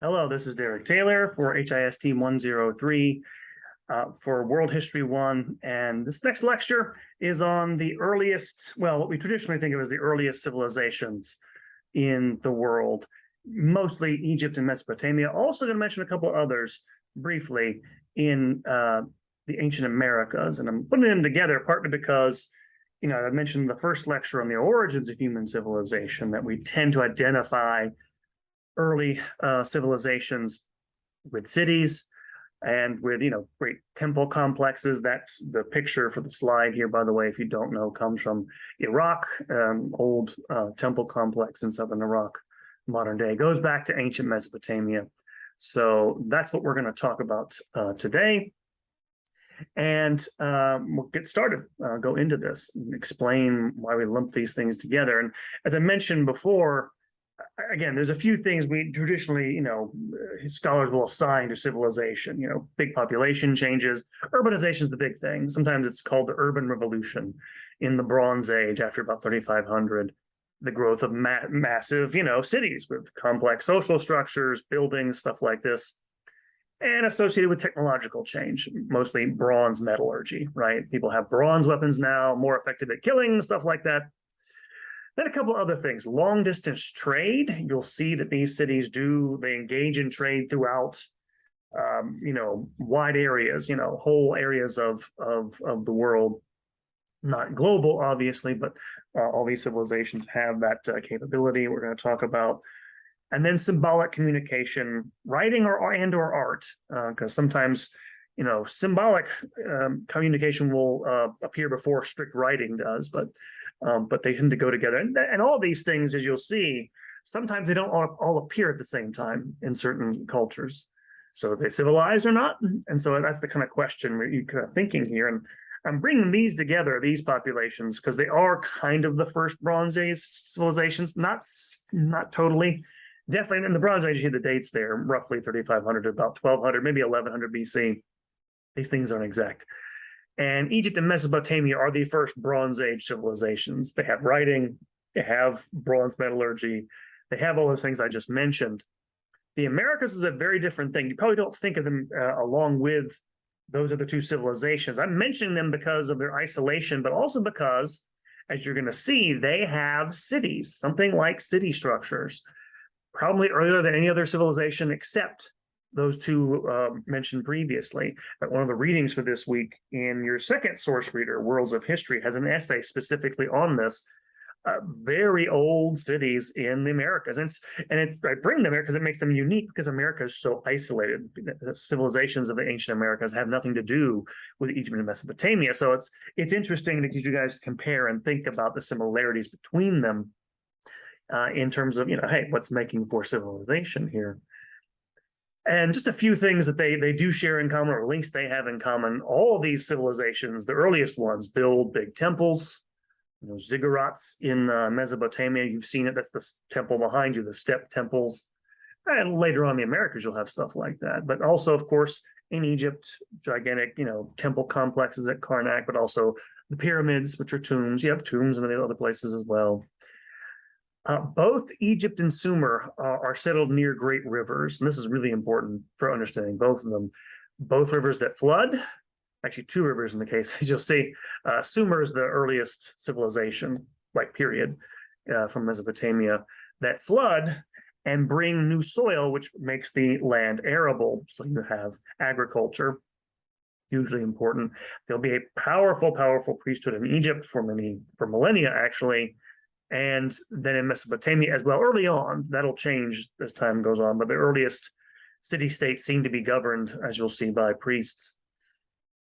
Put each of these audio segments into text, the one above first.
Hello, this is Derek Taylor for HIST 103 for World History 1. And this next lecture is on the earliest, well, what we traditionally think of as the earliest civilizations in the world, mostly Egypt and Mesopotamia. Also going to mention a couple others briefly in the ancient Americas. And I'm putting them together partly because, I mentioned in the first lecture on the origins of human civilization that we tend to identify early civilizations with cities and with, great temple complexes. That's the picture for the slide here, by the way, if you don't know, comes from Iraq, old temple complex in southern Iraq, modern day. It goes back to ancient Mesopotamia. So that's what we're going to talk about today. And we'll get started, go into this, and explain why we lump these things together. And as I mentioned before, again, there's a few things we traditionally, scholars will assign to civilization, big population changes. Urbanization is the big thing. Sometimes it's called the urban revolution in the Bronze Age after about 3,500. The growth of massive, cities with complex social structures, buildings, stuff like this, and associated with technological change, mostly bronze metallurgy, right? People have bronze weapons now, more effective at killing, stuff like that. Then a couple other things. Long distance trade. You'll see that these cities they engage in trade throughout, wide areas, whole areas of the world. Not global, obviously, but all these civilizations have that capability we're going to talk about. And then symbolic communication, writing or art, because sometimes, symbolic communication will appear before strict writing does, but they tend to go together. And all these things, as you'll see, sometimes they don't all appear at the same time in certain cultures. So are they civilized or not? And so that's the kind of question you're kind of thinking here. And I'm bringing these together, these populations, because they are kind of the first Bronze Age civilizations, not totally. Definitely in the Bronze Age, you see the dates there, roughly 3,500 to about 1,200, maybe 1,100 BC. These things aren't exact. And Egypt and Mesopotamia are the first Bronze Age civilizations. They have writing, they have bronze metallurgy, they have all those things I just mentioned. The Americas is a very different thing. You probably don't think of them along with those other two civilizations. I'm mentioning them because of their isolation, but also because, as you're going to see, they have cities, something like city structures, probably earlier than any other civilization except those two mentioned previously. But one of the readings for this week in your second source reader, Worlds of History, has an essay specifically on this. Very old cities in the Americas. I bring them here because it makes them unique because America is so isolated. The civilizations of the ancient Americas have nothing to do with Egypt and Mesopotamia. So it's interesting to get you guys to compare and think about the similarities between them in terms of, hey, what's making for civilization here? And just a few things that they do share in common, or links they have in common. All of these civilizations, the earliest ones, build big temples, ziggurats in Mesopotamia. You've seen it. That's the temple behind you, the step temples. And later on in the Americas, you'll have stuff like that. But also, of course, in Egypt, gigantic, temple complexes at Karnak, but also the pyramids, which are tombs. You have tombs in the other places as well. Both Egypt and Sumer are settled near great rivers, and this is really important for understanding both of them. Both rivers that flood, actually two rivers in the case, as you'll see. Sumer is the earliest civilization, period, from Mesopotamia, that flood and bring new soil, which makes the land arable. So you have agriculture, hugely important. There'll be a powerful, powerful priesthood in Egypt for millennia, actually. And then in Mesopotamia as well, early on, that'll change as time goes on, but the earliest city-states seem to be governed, as you'll see, by priests.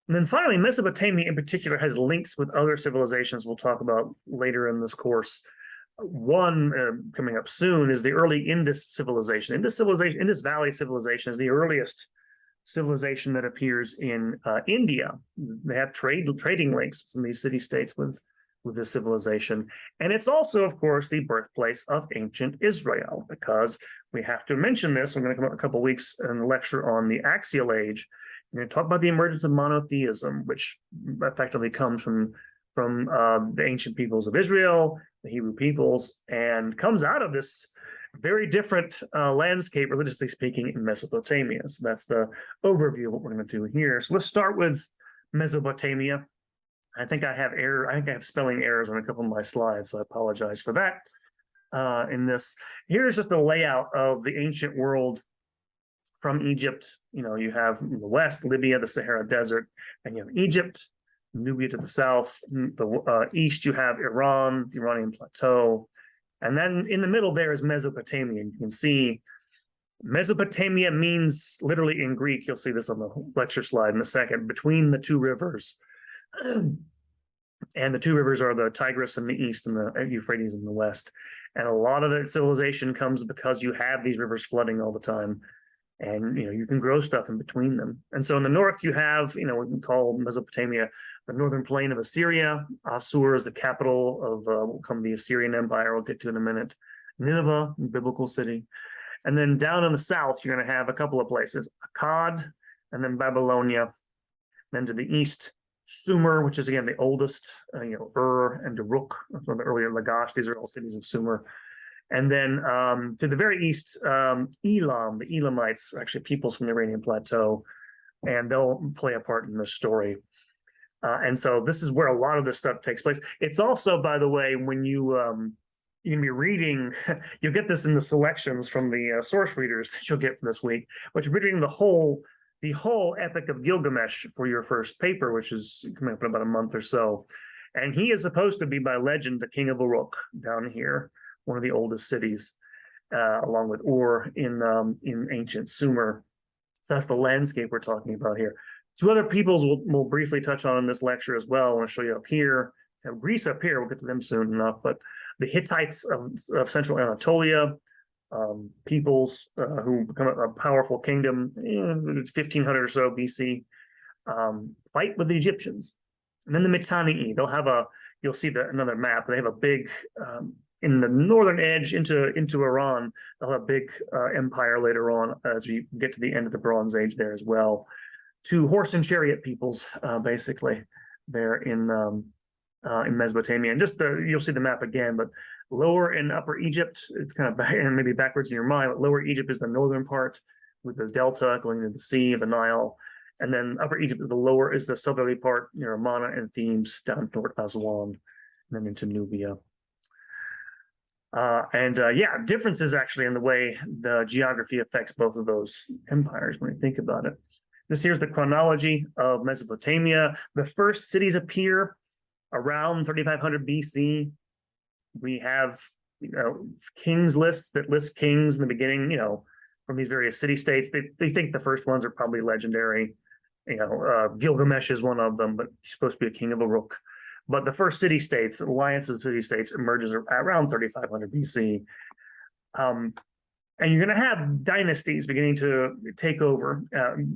And then finally, Mesopotamia in particular has links with other civilizations we'll talk about later in this course. One coming up soon is the early Indus civilization. Indus Valley civilization is the earliest civilization that appears in India. They have trading links, some of these city-states with this civilization. And it's also, of course, the birthplace of ancient Israel, because we have to mention this. I'm going to come up in a couple of weeks in a lecture on the Axial Age. We're going to talk about the emergence of monotheism, which effectively comes from the ancient peoples of Israel, the Hebrew peoples, and comes out of this very different landscape, religiously speaking, in Mesopotamia. So that's the overview of what we're going to do here. So let's start with Mesopotamia. I think I have error. I think I have spelling errors on a couple of my slides, so I apologize for that. In this, here's just the layout of the ancient world from Egypt. You have in the west Libya, the Sahara Desert, and you have Egypt, Nubia to the south. The east, you have Iran, the Iranian Plateau, and then in the middle there is Mesopotamia. You can see Mesopotamia means literally in Greek. You'll see this on the lecture slide in a second. Between the two rivers. And the two rivers are the Tigris in the east and the Euphrates in the west. And a lot of the civilization comes because you have these rivers flooding all the time. And you can grow stuff in between them. And so in the north, you have, we can call Mesopotamia the northern plain of Assyria. Assur is the capital of what will come the Assyrian Empire. We'll get to in a minute. Nineveh, biblical city. And then down in the south, you're going to have a couple of places, Akkad, and then Babylonia. Then to the east, Sumer, which is again the oldest, Ur and Uruk from the earlier Lagash. These are all cities of Sumer. And then to the very east, Elam, the Elamites are actually peoples from the Iranian Plateau, and they'll play a part in this story. And so this is where a lot of this stuff takes place. It's also, by the way, when you can be reading, you'll get this in the selections from the source readers that you'll get for this week, but you're reading the whole Epic of Gilgamesh for your first paper, which is coming up in about a month or so. And he is supposed to be, by legend, the king of Uruk down here, one of the oldest cities, along with Ur in ancient Sumer. So that's the landscape we're talking about here. Two other peoples we'll briefly touch on in this lecture as well. I want to show you up here. And Greece up here, we'll get to them soon enough, but the Hittites of central Anatolia, peoples who become a powerful kingdom in 1500 or so BC, fight with the Egyptians. And then the Mitanni, you'll see another map. They have a big, in the northern edge into Iran, they'll have a big empire later on as we get to the end of the Bronze Age there as well. Two horse and chariot peoples, basically, there in Mesopotamia. And you'll see the map again, but Lower and Upper Egypt, it's kind of back, and maybe backwards in your mind, but Lower Egypt is the northern part with the delta going into the sea of the Nile. And then Upper Egypt is the southerly part near Amana and Thebes down toward Aswan, and then into Nubia. Differences actually in the way the geography affects both of those empires when you think about it. This here's the chronology of Mesopotamia. The first cities appear around 3500 BC. We have, kings lists that list kings in the beginning, from these various city-states. They think the first ones are probably legendary. Gilgamesh is one of them, but he's supposed to be a king of Uruk. But the first city-states, alliance of city-states, emerges around 3500 BC. And you're going to have dynasties beginning to take over.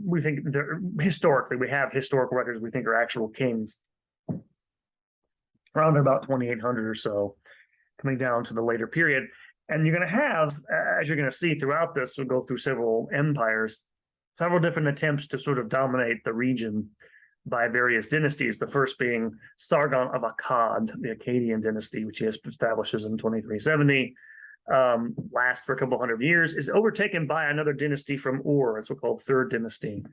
We think historically, we have historical records we think are actual kings around about 2800 or so, coming down to the later period. And you're going to have, as you're going to see throughout this, we'll go through several empires, several different attempts to sort of dominate the region by various dynasties. The first being Sargon of Akkad, the Akkadian dynasty, which he establishes in 2370. Lasts for a couple hundred years, is overtaken by another dynasty from Ur. It's so-called Third Dynasty.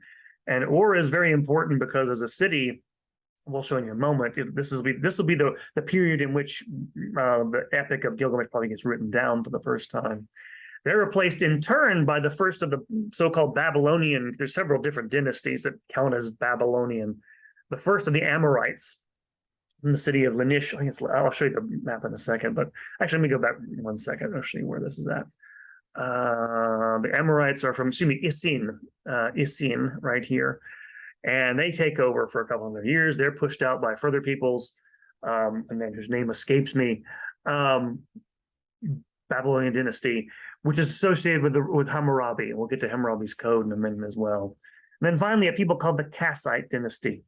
And Ur is very important because as a city, we'll show you in a moment, this will be the period in which the Epic of Gilgamesh probably gets written down for the first time. They're replaced in turn by the first of the so-called Babylonian. There's several different dynasties that count as Babylonian. The first of the Amorites in the city of Lanish. I'll show you the map in a second, but actually, let me go back 1 second. I'll show you where this is at. The Amorites are from, Isin right here. And they take over for a couple hundred years. They're pushed out by further peoples, and then whose name escapes me. Babylonian dynasty, which is associated with Hammurabi. And we'll get to Hammurabi's code in a minute as well. And then finally, a people called the Kassite dynasty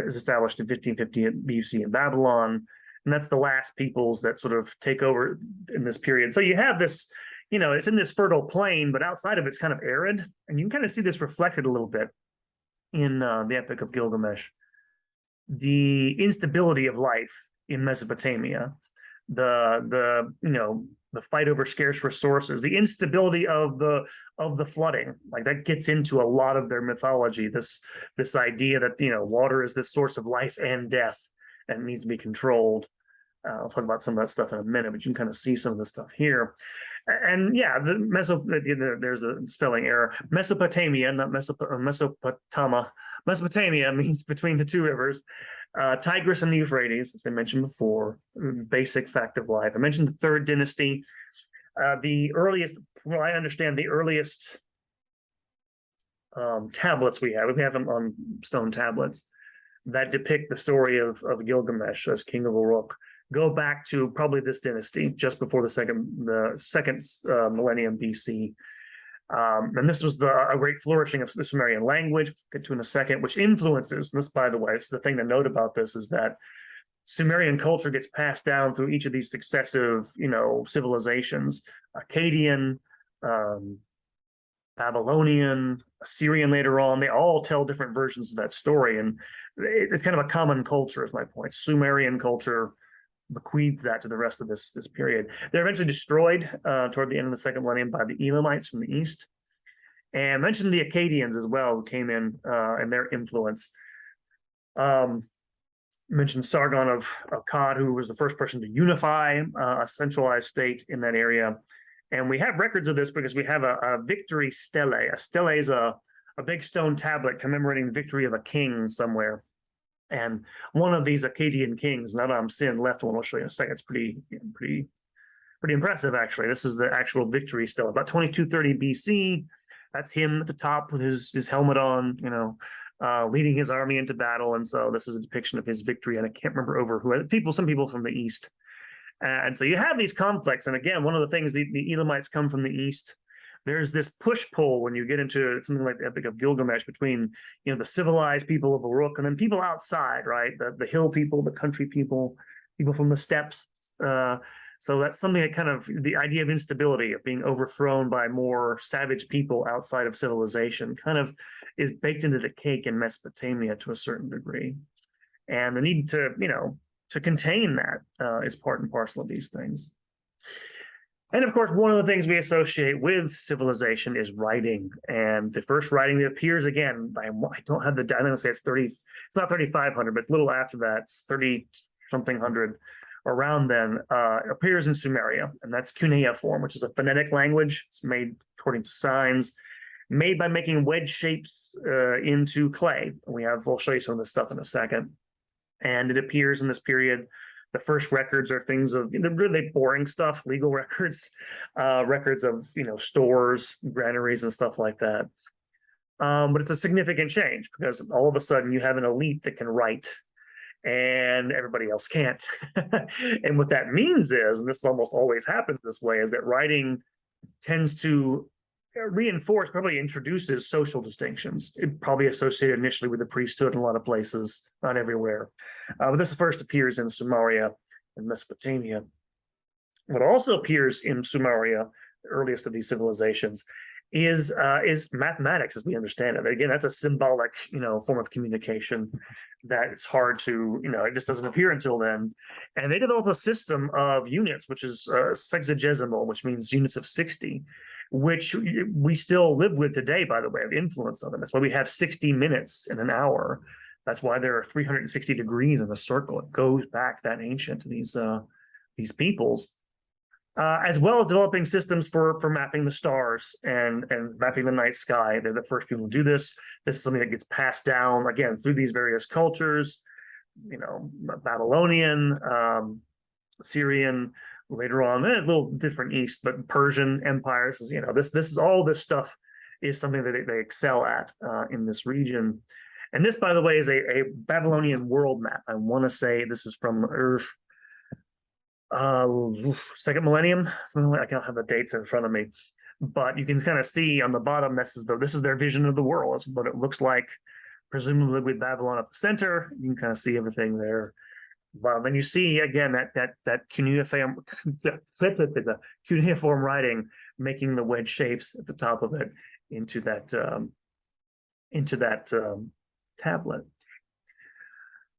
is established in 1550 BC in Babylon. And that's the last peoples that sort of take over in this period. So you have this, it's in this fertile plain, but outside of it's kind of arid. And you can kind of see this reflected a little bit in the Epic of Gilgamesh. The instability of life in Mesopotamia. the fight over scarce resources, the instability of the flooding. Like that gets into a lot of their mythology. This idea that water is this source of life and death and needs to be controlled. I'll talk about some of that stuff in a minute, but you can kind of see some of the stuff here. And yeah, there's a spelling error. Mesopotamia, not Mesopotama. Mesopotamia means between the two rivers. Tigris and the Euphrates, as I mentioned before, basic fact of life. I mentioned the third dynasty. The earliest, from what I understand, the earliest tablets we have them on stone tablets that depict the story of Gilgamesh as king of Uruk go back to probably this dynasty, just before the second millennium BC. And this was a great flourishing of the Sumerian language, we'll get to in a second, which influences, and this, by the way, is the thing to note about this, is that Sumerian culture gets passed down through each of these successive, civilizations. Akkadian, Babylonian, Assyrian later on, they all tell different versions of that story. And it's kind of a common culture, is my point. Sumerian culture bequeaths that to the rest of this period. They're eventually destroyed toward the end of the second millennium by the Elamites from the east. And I mentioned the Akkadians as well, who came in and their influence. Mentioned Sargon of Akkad, who was the first person to unify a centralized state in that area. And we have records of this because we have a victory stele. A stele is a big stone tablet commemorating the victory of a king somewhere. And one of these Akkadian kings, Naram Sin, left one. I'll show you in a second. It's pretty impressive, actually. This is the actual victory stele, about 2230 BC. That's him at the top with his helmet on, leading his army into battle. And so this is a depiction of his victory. And I can't remember over who, some people from the east. And so you have these conflicts. And again, one of the things, the Elamites come from the east. There's this push-pull when you get into something like the Epic of Gilgamesh between, the civilized people of Uruk and then people outside, right? The hill people, the country people from the steppes. So that's something that kind of, the idea of instability, of being overthrown by more savage people outside of civilization, kind of is baked into the cake in Mesopotamia to a certain degree. And the need to contain that is part and parcel of these things. And of course, one of the things we associate with civilization is writing. And the first writing that appears, again, I don't have the, I don't say it's not 3,500, but it's a little after that, it's 30 something hundred, around then, appears in Sumeria. And that's cuneiform, which is a phonetic language. It's made according to signs, made by making wedge shapes into clay. We'll show you some of this stuff in a second. And it appears in this period. The first records are things of really boring stuff, legal records, records of stores, granaries, and stuff like that. But it's a significant change because all of a sudden you have an elite that can write, and everybody else can't. And what that means is, and this almost always happens this way, is that writing tends to reinforce, probably introduces social distinctions. It probably associated initially with the priesthood in a lot of places, not everywhere. But this first appears in Sumeria and Mesopotamia. What also appears in Sumeria, the earliest of these civilizations, is mathematics as we understand it. Again, that's a symbolic, form of communication that it's hard to, it just doesn't appear until then. And they developed a system of units, which is sexagesimal, which means units of 60, which we still live with today, by the way, of influence on them. That's why we have 60 minutes in an hour. That's why there are 360 degrees in a circle. It goes back that ancient to these peoples. As well as developing systems for mapping the stars and mapping the night sky. They're the first people to do this. This is something that gets passed down, again, through these various cultures, Babylonian, Syrian, later on, a little different east, but Persian empires, this is all this stuff is something that they excel at in this region. And this, by the way, is a Babylonian world map. I want to say this is from Earth. Second millennium. I can't have the dates in front of me, but you can kind of see on the bottom. This is their vision of the world. That's what it looks like, presumably with Babylon at the center. You can kind of see everything there. But then you see again that cuneiform, the cuneiform writing, making the wedge shapes at the top of it into that tablet.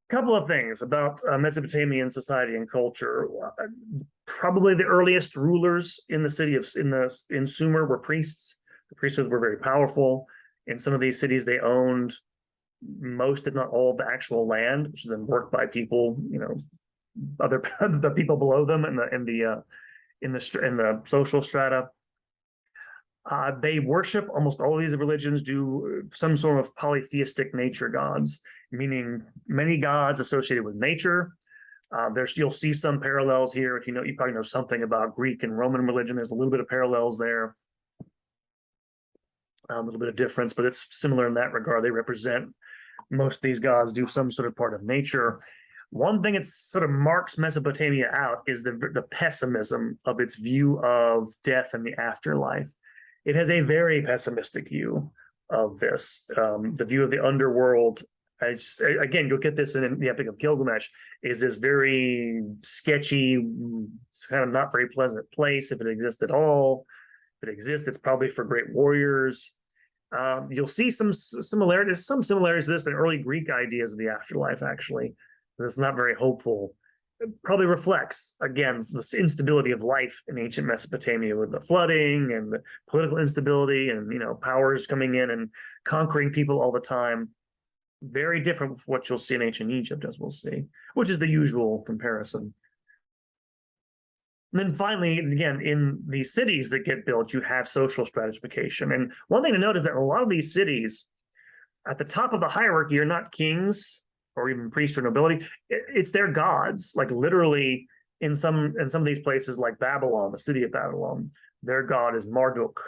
Couple of things about Mesopotamian society and culture. Probably the earliest rulers in the city of in Sumer were priests. The priesthoods were very powerful. In some of these cities, they owned most, if not all, of the actual land, which is then worked by people, other the people below them in the social strata. They worship almost all of these religions do some sort of polytheistic nature gods, meaning many gods associated with nature. You'll see some parallels here. If you probably know something about Greek and Roman religion. There's a little bit of parallels there, a little bit of difference, but it's similar in that regard. They represent most of these gods do some sort of part of nature. One thing that sort of marks Mesopotamia out is the pessimism of its view of death and the afterlife. It has a very pessimistic view of this. The view of the underworld, again, you'll get this in the Epic of Gilgamesh, is this very sketchy, kind of not very pleasant place, if it exists at all. If it exists, it's probably for great warriors. You'll see some similarities to this in early Greek ideas of the afterlife, actually. It's not very hopeful. It probably reflects, again, this instability of life in ancient Mesopotamia with the flooding and the political instability and, powers coming in and conquering people all the time. Very different from what you'll see in ancient Egypt, as we'll see, which is the usual comparison. And then finally, again, in the cities that get built, you have social stratification. And one thing to note is that a lot of these cities, at the top of the hierarchy, are not kings or even priests or nobility. It's their gods. Like literally, in some of these places, like Babylon, the city of Babylon, their god is Marduk,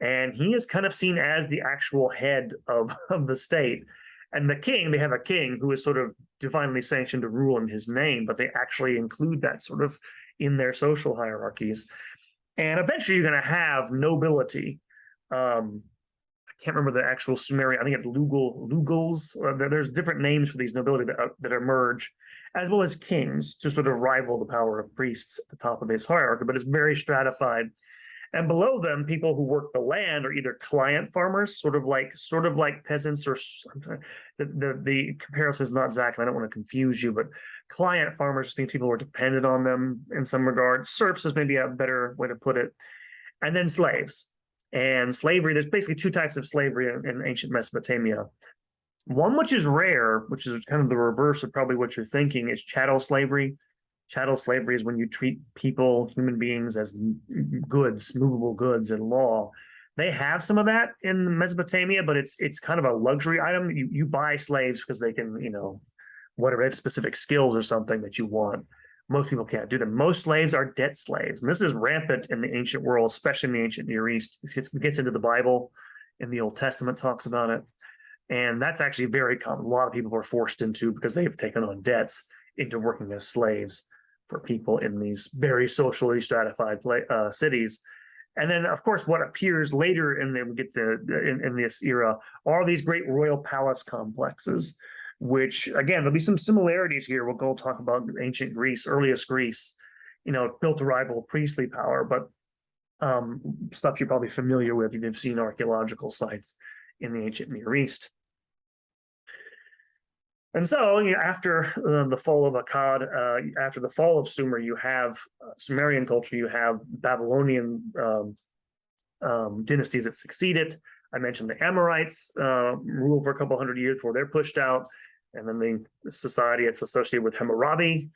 and he is kind of seen as the actual head of the state. And the king, they have a king who is sort of divinely sanctioned to rule in his name, but they actually include that sort of in their social hierarchies. And eventually you're going to have nobility. I can't remember the actual Sumerian, I think it's Lugals. There's different names for these nobility that emerge, as well as kings to sort of rival the power of priests at the top of this hierarchy, but it's very stratified. And below them, people who work the land are either client farmers, sort of like peasants, or the comparison is not exactly, I don't want to confuse you, but client farmers means people who are dependent on them in some regard. Serfs is maybe a better way to put it. And then slaves. And slavery, there's basically two types of slavery in ancient Mesopotamia. One which is rare, which is kind of the reverse of probably what you're thinking, is chattel slavery. Chattel slavery is when you treat people, human beings, as goods, movable goods in law. They have some of that in Mesopotamia, but it's kind of a luxury item. You buy slaves because they can, whatever, have specific skills or something that you want. Most people can't do them. Most slaves are debt slaves. And this is rampant in the ancient world, especially in the ancient Near East. It gets into the Bible, in the Old Testament talks about it. And that's actually very common. A lot of people are forced into, because they've taken on debts, into working as slaves for people in these very socially stratified cities. And then, of course, what appears later in this era are these great royal palace complexes, which, again, there'll be some similarities here. We'll go talk about ancient Greece, earliest Greece, built to rival priestly power, but stuff you're probably familiar with. You've seen archaeological sites in the ancient Near East. And so, after the fall of Akkad, after the fall of Sumer, you have Sumerian culture, you have Babylonian dynasties that succeed it. I mentioned the Amorites rule for a couple hundred years before they're pushed out. And then the society it's associated with Hammurabi.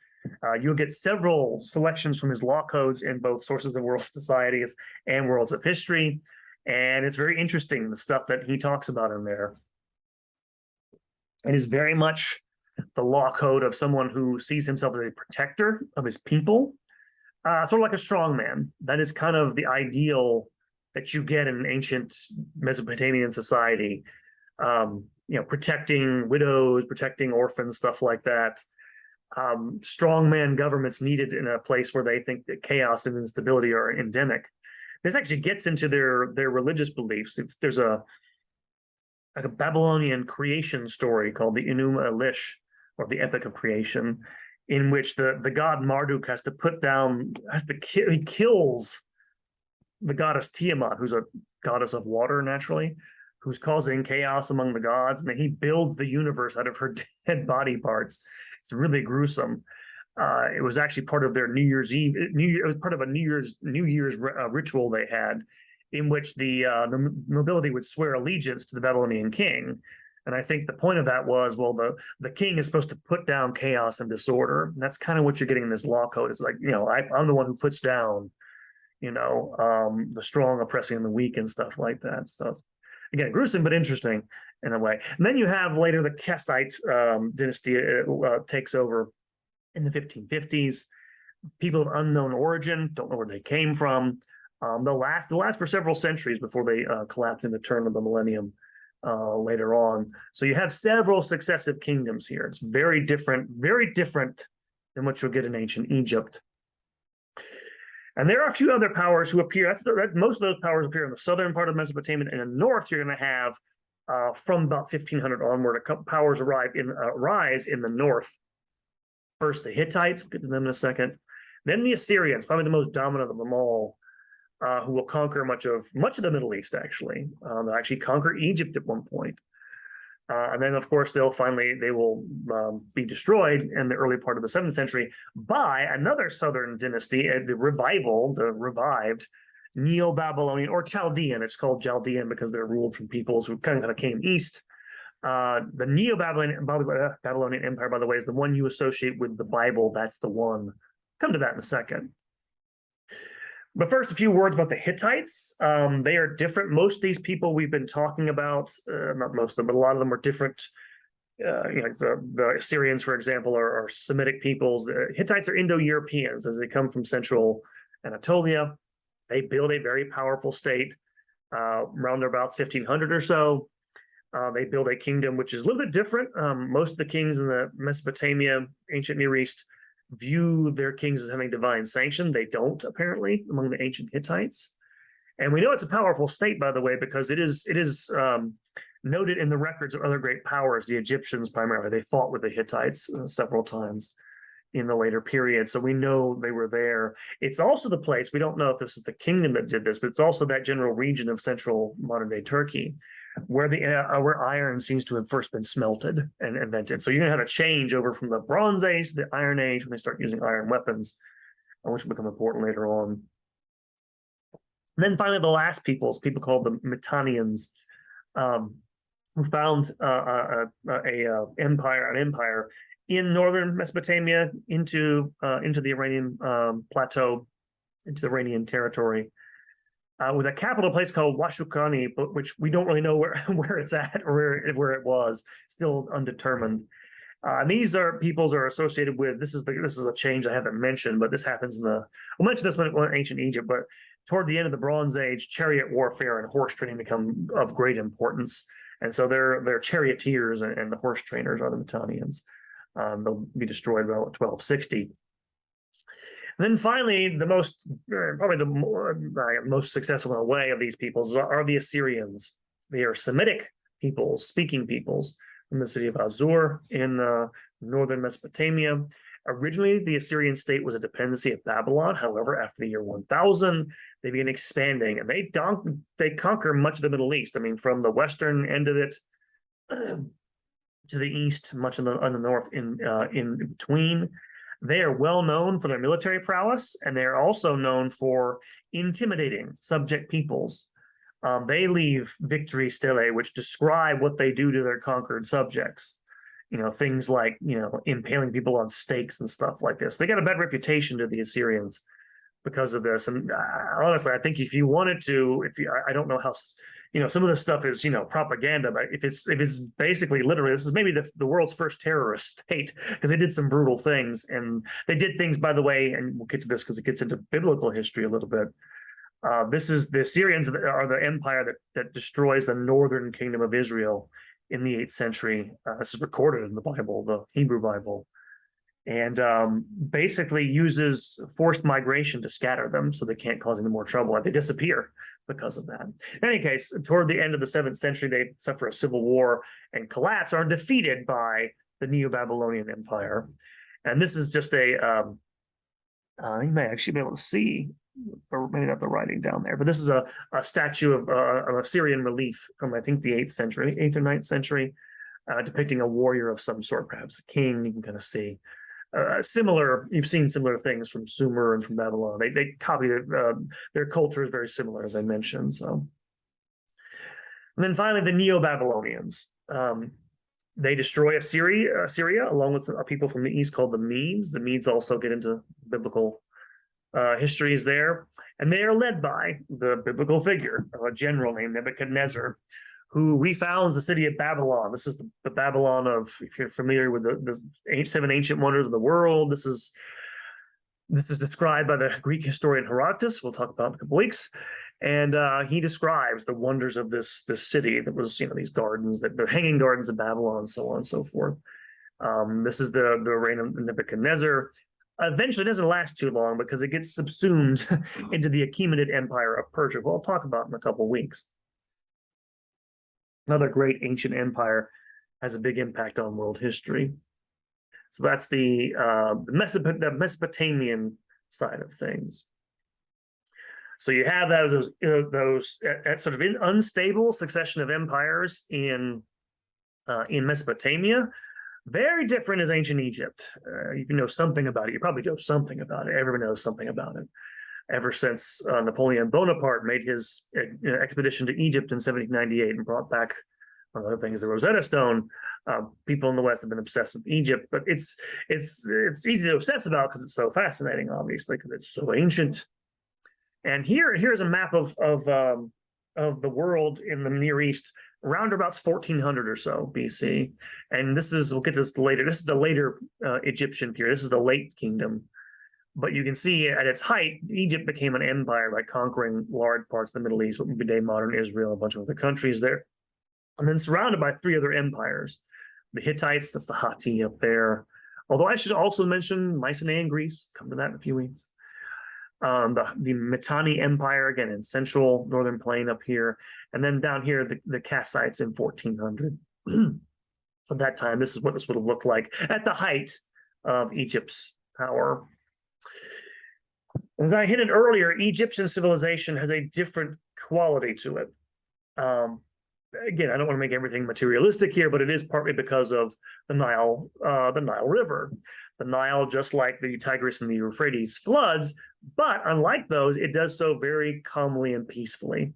You'll get several selections from his law codes in both Sources of World Societies and Worlds of History. And it's very interesting, the stuff that he talks about in there. It is very much the law code of someone who sees himself as a protector of his people, sort of like a strong man. That is kind of the ideal that you get in ancient Mesopotamian society. Protecting widows, protecting orphans, stuff like that. Strongman governments needed in a place where they think that chaos and instability are endemic. This actually gets into their religious beliefs. If there's a Babylonian creation story called the Enuma Elish, or the Epic of Creation, in which the god Marduk he kills the goddess Tiamat, who's a goddess of water naturally, who's causing chaos among the gods, and then he builds the universe out of her dead body parts. It's really gruesome. It was actually part of their New Year's Eve. It was part of a New Year's ritual they had, in which the nobility would swear allegiance to the Babylonian king. And I think the point of that was, well, the king is supposed to put down chaos and disorder. And that's kind of what you're getting in this law code. It's like, I'm the one who puts down, the strong oppressing the weak and stuff like that. So again, gruesome but interesting in a way. And then you have later the Kassite dynasty takes over in the 1550s. People of unknown origin, don't know where they came from. They'll last for several centuries before they collapse in the turn of the millennium later on. So you have several successive kingdoms here. It's very different than what you'll get in ancient Egypt. And there are a few other powers who appear. Most of those powers appear in the southern part of Mesopotamia. And in the north, you're going to have, from about 1500 onward, a couple powers rise in the north. First, the Hittites, we'll get to them in a second. Then the Assyrians, probably the most dominant of them all, who will conquer much of the Middle East, actually. They'll actually conquer Egypt at one point. And then, of course, they will be destroyed in the early part of the 7th century by another southern dynasty, the revived Neo-Babylonian or Chaldean. It's called Chaldean because they're ruled from peoples who kind of came east. The Neo-Babylonian Empire, by the way, is the one you associate with the Bible. That's the one. Come to that in a second. But first, a few words about the Hittites. They are different. Most of these people we've been talking about, not most of them, but a lot of them are different. The Assyrians, for example, are Semitic peoples. The Hittites are Indo-Europeans, as they come from central Anatolia. They build a very powerful state around about 1500 or so. They build a kingdom which is a little bit different. Most of the kings in the Mesopotamia, ancient Near East, view their kings as having divine sanction. They don't, apparently, among the ancient Hittites. And we know it's a powerful state, by the way, because it is noted in the records of other great powers. The Egyptians, primarily, they fought with the Hittites several times in the later period. So we know they were there. It's also the place, we don't know if this is the kingdom that did this, but it's also that general region of central modern-day Turkey, where iron seems to have first been smelted and invented. So you're going to have a change over from the Bronze Age to the Iron Age when they start using iron weapons, which will become important later on. And then finally, the last people called the Mitannians, who found an empire in northern Mesopotamia into the Iranian plateau, into the Iranian territory. With a capital place called Washukani, but which we don't really know where it's at or where it was, still undetermined. And these peoples are associated with, this is a change I haven't mentioned, but this happens we'll mention this when in ancient Egypt, but toward the end of the Bronze Age, chariot warfare and horse training become of great importance. And so they're charioteers and the horse trainers are the Mitannians. They'll be destroyed about 1260. And then finally, probably the most successful in a way of these peoples are the Assyrians. They are Semitic peoples, speaking peoples from the city of Azur in northern Mesopotamia. Originally, the Assyrian state was a dependency of Babylon. However, after the year 1000, they began expanding, and they conquer much of the Middle East. I mean, from the western end of it to the east, much on the north, in between. They are well known for their military prowess, and they are also known for intimidating subject peoples. They leave victory stele, which describe what they do to their conquered subjects. Things like, impaling people on stakes and stuff like this. They got a bad reputation to the Assyrians because of this. And honestly, I think if you wanted to, I don't know how, some of this stuff is, propaganda, but if it's basically literally, this is maybe the world's first terrorist state, because they did some brutal things. And they did things, by the way, and we'll get to this because it gets into biblical history a little bit. The Assyrians are the empire that destroys the northern kingdom of Israel in the 8th century. This is recorded in the Bible, the Hebrew Bible, and basically uses forced migration to scatter them so they can't cause any more trouble. They disappear because of that. In any case, toward the end of the 7th century, they suffer a civil war and collapse, are defeated by the Neo-Babylonian Empire. And this is just you may actually be able to see or maybe not the writing down there, but this is a statue of a Syrian relief from, I think, the 8th century, 8th or 9th century, depicting a warrior of some sort, perhaps a king. You can kind of see similar. You've seen similar things from Sumer and from Babylon. They copied it. Their culture is very similar, as I mentioned. So, and then finally, the Neo-Babylonians. They destroy Syria, along with people from the east called the Medes. The Medes also get into biblical histories there, and they are led by the biblical figure, a general named Nebuchadnezzar, who refounds the city of Babylon. This is the Babylon of, if you're familiar with the 7 ancient wonders of the world, this is described by the Greek historian Herodotus. We'll talk about in a couple weeks. And he describes the wonders of this city that was, these gardens, the hanging gardens of Babylon, and so on and so forth. This is the reign of Nebuchadnezzar. Eventually, it doesn't last too long because it gets subsumed into the Achaemenid Empire of Persia. We'll talk about in a couple weeks. Another great ancient empire has a big impact on world history. So that's the Mesopotamian side of things. So you have those sort of unstable succession of empires in Mesopotamia. Very different as ancient Egypt. You can know something about it. You probably know something about it. Everyone knows something about it. Ever since Napoleon Bonaparte made his expedition to Egypt in 1798 and brought back, one of the things, the Rosetta Stone, people in the West have been obsessed with Egypt. But it's easy to obsess about because it's so fascinating, obviously, because it's so ancient. And here's a map of the world in the Near East around about 1400 or so BC. And we'll get this later. This is the later Egyptian period. This is the late kingdom. But you can see at its height, Egypt became an empire by conquering large parts of the Middle East, what would be today modern Israel, a bunch of other countries there. And then surrounded by 3 other empires. The Hittites, that's the Hatti up there. Although I should also mention Mycenaean Greece, come to that in a few weeks. The Mitanni Empire, again, in central northern plain up here. And then down here, the Kassites in 1400. At that time, this is what this would have looked like at the height of Egypt's power. As I hinted earlier, Egyptian civilization has a different quality to it. Again, I don't want to make everything materialistic here, but it is partly because of the Nile River. The Nile, just like the Tigris and the Euphrates, floods, but unlike those, it does so very calmly and peacefully.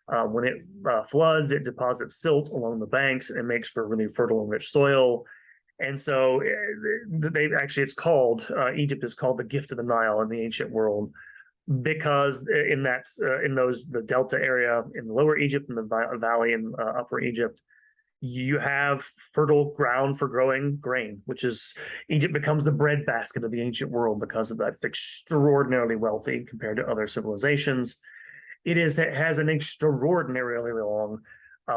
When it floods, it deposits silt along the banks and it makes for really fertile and rich soil. And so it's called, Egypt is called the gift of the Nile in the ancient world, because the Delta area in Lower Egypt and the valley in Upper Egypt, you have fertile ground for growing grain, which is, Egypt becomes the breadbasket of the ancient world because of that. It's extraordinarily wealthy compared to other civilizations. It has an extraordinarily long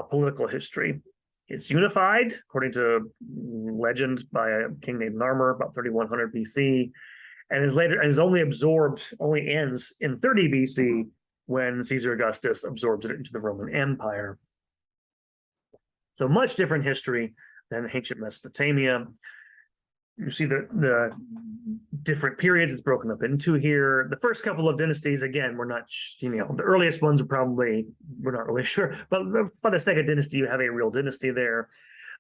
political history. It's unified, according to legend, by a king named Narmer, about 3100 BC, and only ends in 30 BC when Caesar Augustus absorbs it into the Roman Empire. So much different history than ancient Mesopotamia. You see the different periods it's broken up into here. The first couple of dynasties, again, we're not, the earliest ones we're not really sure, but by the second dynasty, you have a real dynasty there.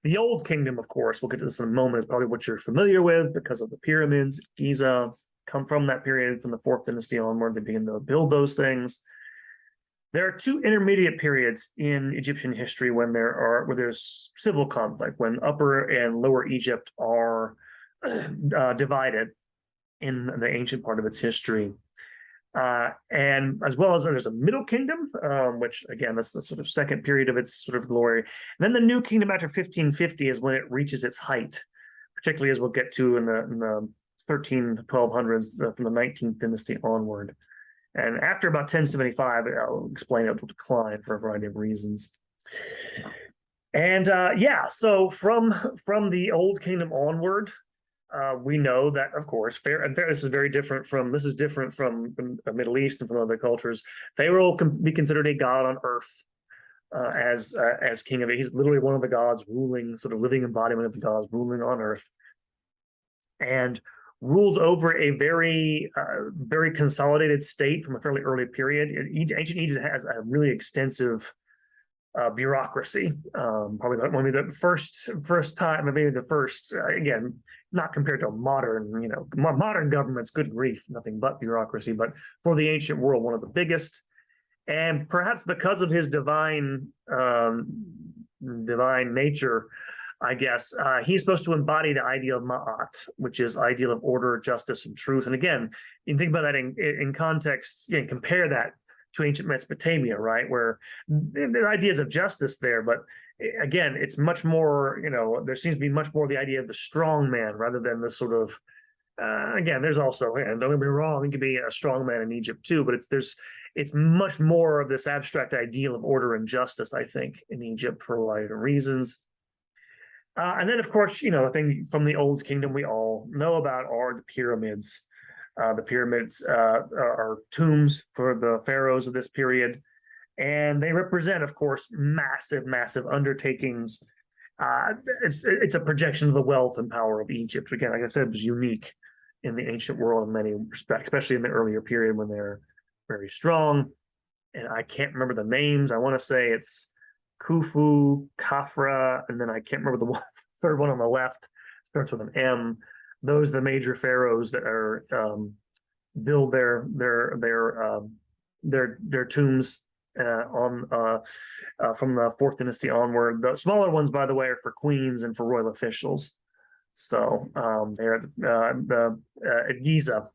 The Old Kingdom, of course, we'll get to this in a moment, is probably what you're familiar with because of the pyramids. Giza come from that period, from the 4th dynasty onward. They begin to build those things. There are 2 intermediate periods in Egyptian history where there's civil conflict, when Upper and Lower Egypt are divided in the ancient part of its history. And as well as there's a Middle Kingdom, which again, that's the sort of second period of its sort of glory. And then the New Kingdom after 1550 is when it reaches its height, particularly as we'll get to in the 1200s from the 19th dynasty onward. And after about 1075, I'll explain it will decline for a variety of reasons. And so from the Old Kingdom onward, we know that, of course, this is different from the Middle East and from other cultures. Pharaoh can be considered a god on earth as king of it. He's literally one of the gods ruling, sort of living embodiment of the gods ruling on earth. And rules over a very consolidated state from a fairly early period. Ancient Egypt has a really extensive bureaucracy. Probably one of the first time, maybe the first, again, not compared to modern, modern governments, good grief, nothing but bureaucracy, but for the ancient world, one of the biggest. And perhaps because of his divine nature, I guess, he's supposed to embody the ideal of Ma'at, which is ideal of order, justice, and truth. And again, you think about that in context, compare that to ancient Mesopotamia, right, where there are ideas of justice there, but again, it's much more, there seems to be much more the idea of the strong man rather than the sort of, again, there's also, and don't get me wrong, he can be a strong man in Egypt too, but it's much more of this abstract ideal of order and justice, I think, in Egypt for a lot of reasons. And then, of course, the thing from the Old Kingdom we all know about are the pyramids. The pyramids are tombs for the pharaohs of this period, and they represent, of course, massive, massive undertakings. It's a projection of the wealth and power of Egypt. Again, like I said, it was unique in the ancient world in many respects, especially in the earlier period when they're very strong. And I can't remember the names. I want to say it's Khufu, Khafra, and then I can't remember the third one on the left. Starts with an M. Those are the major pharaohs that are build their tombs from the fourth dynasty onward. The smaller ones, by the way, are for queens and for royal officials. So they're at Giza,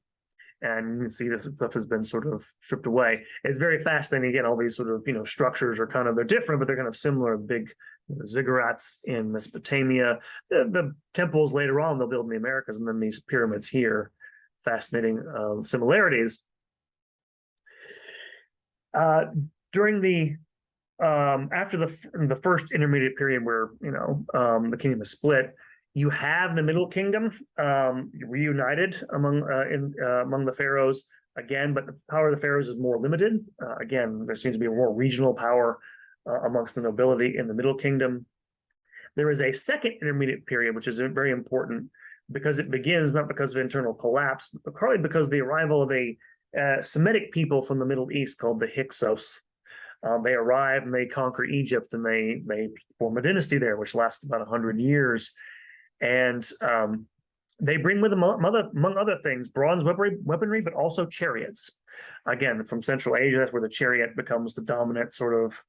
and you can see this stuff has been sort of stripped away. It's very fascinating. Again, all these sort of structures are they're different, but they're kind of similar. Big ziggurats in Mesopotamia, the temples later on they'll build in the Americas, and then these pyramids here. Fascinating similarities. During the after the first intermediate period where the kingdom is split, you have the Middle Kingdom reunited among the pharaohs again, but the power of the pharaohs is more limited. Again, there seems to be a more regional power amongst the nobility in the Middle Kingdom. There is a second intermediate period, which is very important because it begins not because of internal collapse, but probably because of the arrival of a Semitic people from the Middle East called the Hyksos. They arrive and they conquer Egypt, and they form a dynasty there, which lasts about 100 years. And they bring with them, among other things, bronze weaponry, but also chariots. Again, from Central Asia, that's where the chariot becomes the dominant sort of,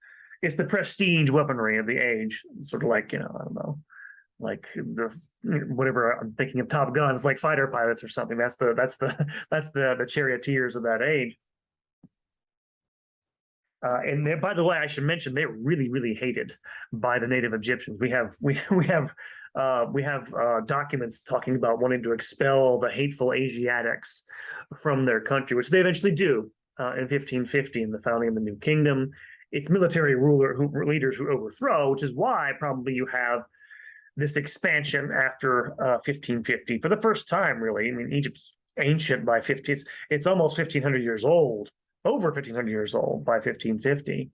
it's the prestige weaponry of the age. Sort of like, I don't know, like whatever I'm thinking of Top Gun, it's like fighter pilots or something. That's the charioteers of that age. And by the way, I should mention they're really, really hated by the native Egyptians. We have documents talking about wanting to expel the hateful Asiatics from their country, which they eventually do in 1550 in the founding of the New Kingdom. It's military leaders who overthrow, which is why probably you have this expansion after 1550 for the first time, really. I mean, Egypt's ancient by 50s. It's almost 1,500 years old, over 1,500 years old by 1550.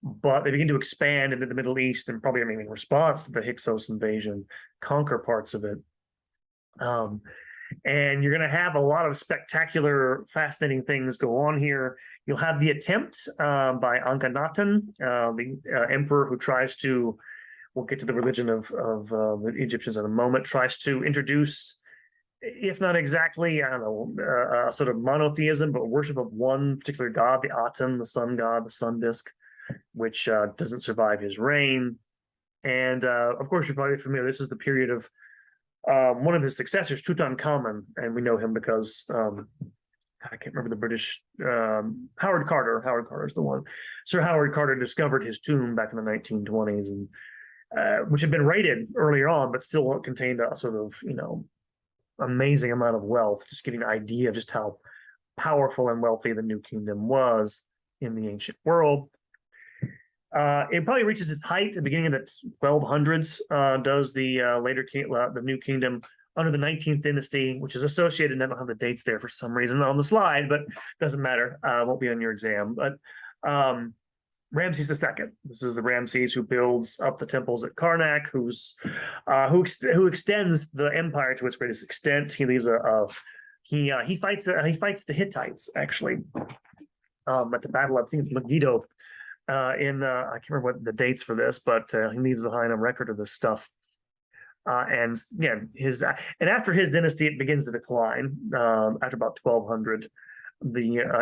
But they begin to expand into the Middle East and probably, in response to the Hyksos invasion, conquer parts of it. And you're going to have a lot of spectacular, fascinating things go on here. You'll have the attempt by Akhenaten, the emperor who tries to, we'll get to the religion of the Egyptians in a moment, tries to introduce, if not exactly, I don't know, sort of monotheism, but worship of one particular god, the Aten, the sun god, the sun disk, which doesn't survive his reign. And of course, you're probably familiar, this is the period of one of his successors, Tutankhamun, and we know him because I can't remember the British Howard Carter. Howard Carter is the one. Sir Howard Carter discovered his tomb back in the 1920s, and which had been raided earlier on, but still contained a sort of amazing amount of wealth. Just getting an idea of just how powerful and wealthy the New Kingdom was in the ancient world. It probably reaches its height at the beginning of the 1200s. Does the the New Kingdom under the 19th dynasty, which is associated, and I don't have the dates there for some reason on the slide, but doesn't matter. Won't be on your exam. But Ramses II. This is the Ramses who builds up the temples at Karnak, who extends the empire to its greatest extent. He leaves he fights the Hittites actually at the Battle of, I think it's Megiddo. I can't remember what the dates for this, but he leaves behind a record of this stuff. And again, and after his dynasty, it begins to decline. After about 1200,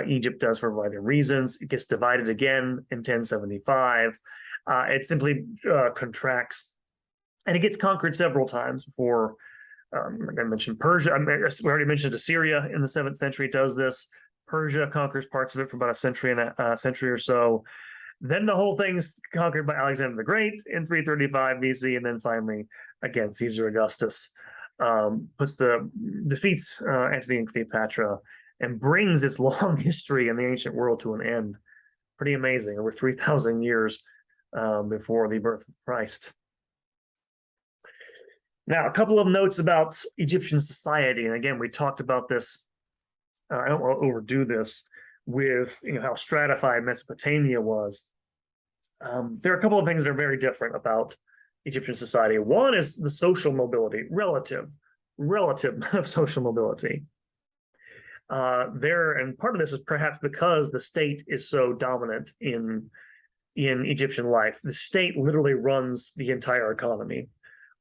Egypt does for a variety of reasons. It gets divided again in 1075. It simply contracts, and it gets conquered several times before. Like I mentioned, Persia. We already mentioned Assyria in the 7th century does this. Persia conquers parts of it for about a century or so. Then the whole thing's conquered by Alexander the Great in 335 BC, and then finally, again, Caesar Augustus defeats Antony and Cleopatra and brings its long history in the ancient world to an end. Pretty amazing, over 3,000 years before the birth of Christ. Now, a couple of notes about Egyptian society, and again, we talked about this. I don't want to overdo this with how stratified Mesopotamia was. There are a couple of things that are very different about Egyptian society. One is the social mobility, relative social mobility. And part of this is perhaps because the state is so dominant in Egyptian life. The state literally runs the entire economy.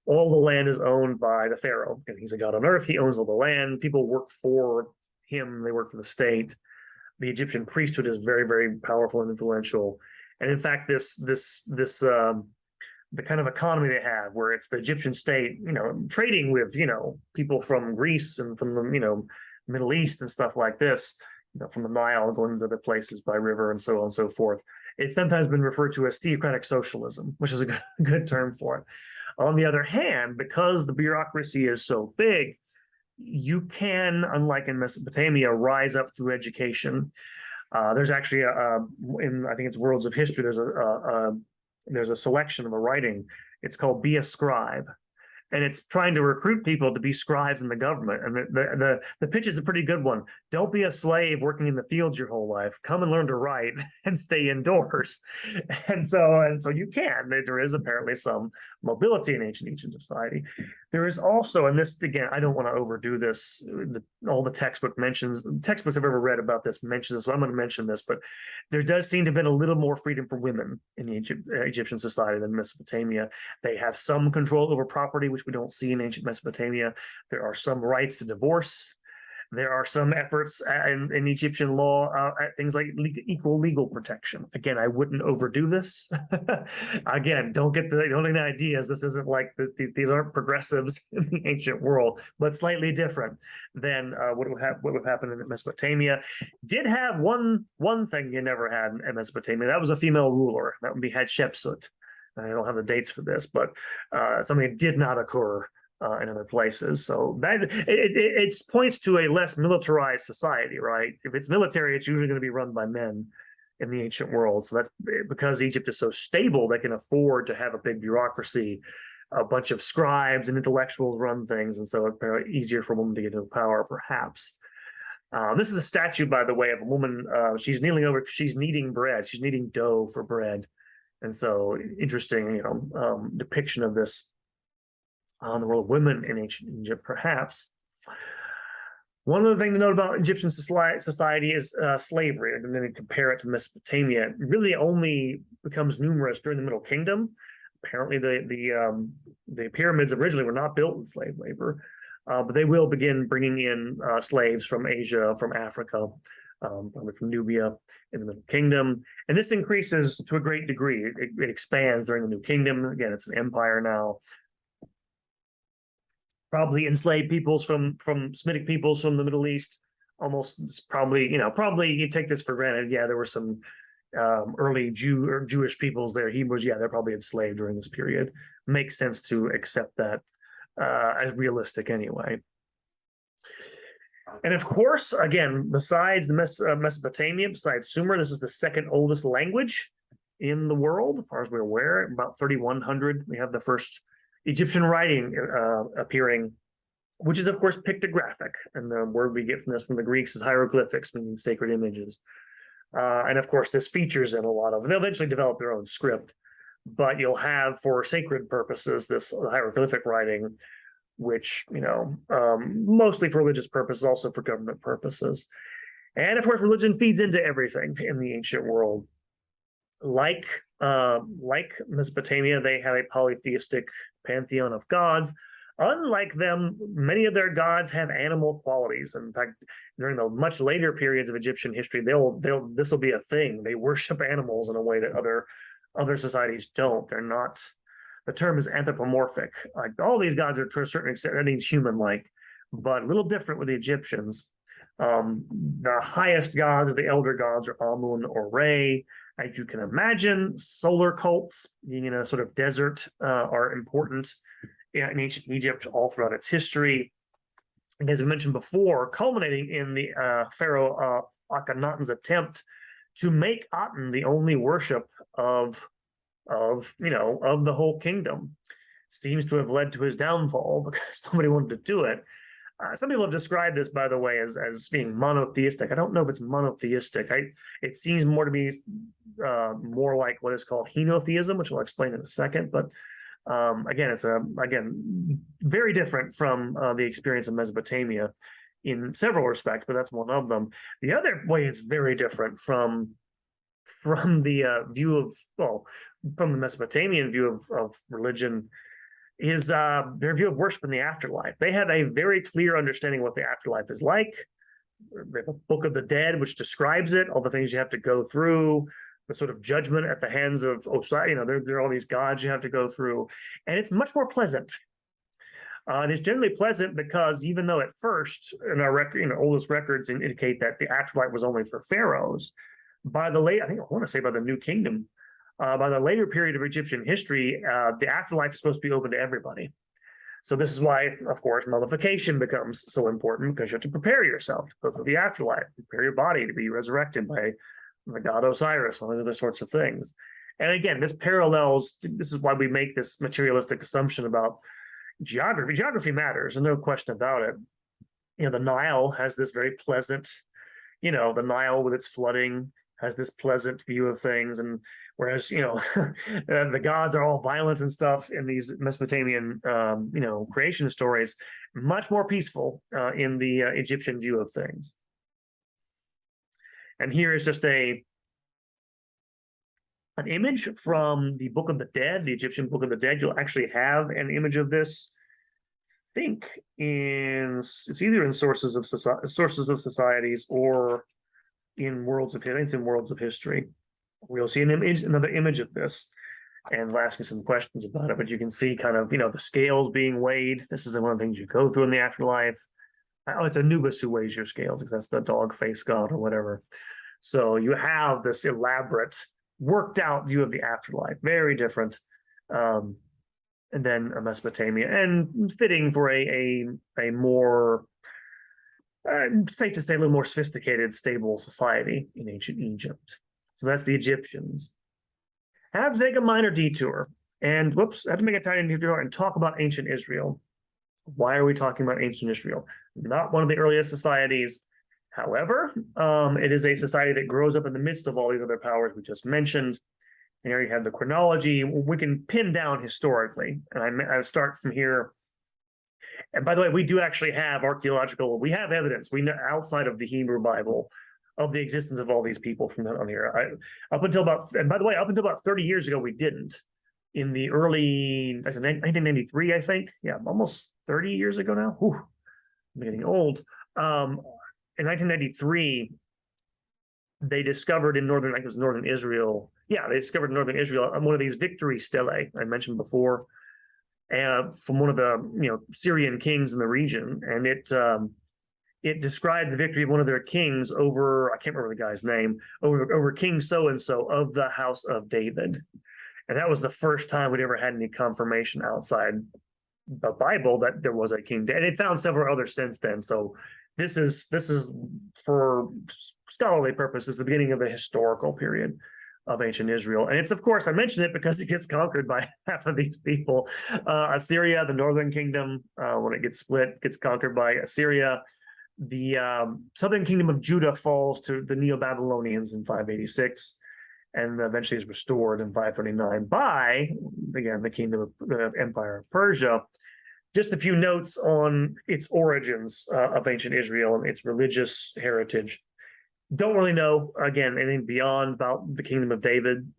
All the land is owned by the pharaoh, and he's a god on earth. He owns all the land. People work for him. They work for the state. The Egyptian priesthood is very, very powerful and influential. And in fact, the kind of economy they have, where it's the Egyptian state, trading with, people from Greece and from the, Middle East and stuff like this, from the Nile going to other places by river and so on and so forth. It's sometimes been referred to as theocratic socialism, which is a good term for it. On the other hand, because the bureaucracy is so big, you can, unlike in Mesopotamia, rise up through education. There's actually in I think it's Worlds of History. There's a selection of a writing. It's called "Be a Scribe," and it's trying to recruit people to be scribes in the government. And the pitch is a pretty good one. Don't be a slave working in the fields your whole life. Come and learn to write and stay indoors. And so you can. There is apparently some mobility in ancient Egyptian society. There is also, and this again, I don't want to overdo this. All the textbooks I've ever read about this mentions this, so I'm going to mention this, but there does seem to have been a little more freedom for women in the Egyptian society than Mesopotamia. They have some control over property, which we don't see in ancient Mesopotamia. There are some rights to divorce. There are some efforts in Egyptian law at things like equal legal protection. Again, I wouldn't overdo this. Again, don't get any ideas. This isn't like these aren't progressives in the ancient world, but slightly different than what would happen in Mesopotamia. Did have one thing you never had in Mesopotamia. That was a female ruler. That would be Hatshepsut. I don't have the dates for this, but something that did not occur in other places. So that it points to a less militarized society, right? If it's military, it's usually going to be run by men in the ancient world. So that's because Egypt is so stable, they can afford to have a big bureaucracy, a bunch of scribes and intellectuals run things, and so it's easier for women to get into power, perhaps. This is a statue, by the way, of a woman. She's kneeling over. She's kneading bread. She's kneading dough for bread, and so interesting, depiction of this on the role of women in ancient Egypt, perhaps. One other thing to note about Egyptian society is slavery, and then compare it to Mesopotamia. It really only becomes numerous during the Middle Kingdom. Apparently, the pyramids originally were not built with slave labor, but they will begin bringing in slaves from Asia, from Africa, probably from Nubia in the Middle Kingdom. And this increases to a great degree. It expands during the New Kingdom. Again, it's an empire now. Probably enslaved peoples from Semitic peoples from the Middle East. Almost probably you take this for granted. Yeah, there were some early Jewish peoples there. Hebrews, yeah, they're probably enslaved during this period. Makes sense to accept that as realistic anyway. And of course, again, besides the Mesopotamia, besides Sumer, this is the second oldest language in the world, as far as we're aware. About 3100, we have the first Egyptian writing appearing, which is, of course, pictographic. And the word we get from this from the Greeks is hieroglyphics, meaning sacred images. And of course, this features in a lot of, they'll eventually develop their own script, but you'll have for sacred purposes this hieroglyphic writing, which, mostly for religious purposes, also for government purposes. And of course, religion feeds into everything in the ancient world. Like Mesopotamia, they have a polytheistic pantheon of gods. Unlike them, many of their gods have animal qualities. In fact, during the much later periods of Egyptian history, this will be a thing. They worship animals in a way that other societies don't. They're not. The term is anthropomorphic. Like all these gods are to a certain extent, that means human-like, but a little different with the Egyptians. The highest gods, or the elder gods, are Amun or Re. As you can imagine, solar cults, being in a sort of desert, are important in ancient Egypt all throughout its history. And as I mentioned before, culminating in the Pharaoh Akhenaten's attempt to make Aten the only worship of the whole kingdom, seems to have led to his downfall because nobody wanted to do it. Some people have described this, by the way, as being monotheistic. I don't know if it's monotheistic. It seems more to be more like what is called henotheism, which I'll explain in a second. But again, it's very different from the experience of Mesopotamia in several respects, but that's one of them. The other way it's very different from the view of, from the Mesopotamian view of religion is their view of worship in the afterlife. They had a very clear understanding of what the afterlife is like. They have a Book of the Dead, which describes it, all the things you have to go through, the sort of judgment at the hands of Osiris. There are all these gods you have to go through, and it's much more pleasant. And it's generally pleasant because even though at first, in our oldest records indicate that the afterlife was only for pharaohs, by the late, I want to say by the New Kingdom, by the later period of Egyptian history, the afterlife is supposed to be open to everybody. So this is why, of course, mummification becomes so important, because you have to prepare yourself to go through the afterlife, prepare your body to be resurrected by the god Osiris, all other sorts of things. And again, this is why we make this materialistic assumption about geography. Geography matters, and no question about it. The Nile has this very pleasant, the Nile with its flooding has this pleasant view of things, and whereas the gods are all violent and stuff in these Mesopotamian creation stories, much more peaceful in the Egyptian view of things. And here is just an image from the Book of the Dead, the Egyptian Book of the Dead. You'll actually have an image of this. I think it's either in Sources of Societies or in Worlds of History. We'll see another image of this, and we'll ask you some questions about it. But you can see kind of the scales being weighed. This is one of the things you go through in the afterlife. Oh, it's Anubis who weighs your scales, because that's the dog face god or whatever. So you have this elaborate, worked out view of the afterlife, very different. And then Mesopotamia, and fitting for a more safe to say, a little more sophisticated, stable society in ancient Egypt. So that's the Egyptians. I have to take a minor detour, and I have to make a tiny detour and talk about ancient Israel. Why are we talking about ancient Israel? Not one of the earliest societies. However, it is a society that grows up in the midst of all these other powers we just mentioned. And here you have the chronology. We can pin down historically, and I start from here. And by the way, we do actually have we have evidence, we know, outside of the Hebrew Bible, of the existence of all these people from on here. Up until about 30 years ago, we didn't. In the early, 1993, I think. Yeah, almost 30 years ago now. Whew, I'm getting old. In 1993, they discovered in northern Israel. Yeah, they discovered in northern Israel one of these victory stelae I mentioned before, from one of the Syrian kings in the region, and it described the victory of one of their kings over, I can't remember the guy's name, over King so and so of the house of David, and that was the first time we'd ever had any confirmation outside the Bible that there was a king. And they found several others since then. So this is for scholarly purposes the beginning of the historical period of ancient Israel. And it's, of course, I mention it because it gets conquered by half of these people. Assyria, the northern kingdom, when it gets split, gets conquered by Assyria. The southern kingdom of Judah falls to the Neo-Babylonians in 586, and eventually is restored in 539 by, again, the kingdom of the Empire of Persia. Just a few notes on its origins of ancient Israel and its religious heritage. Don't really know, again, anything beyond about the kingdom of David,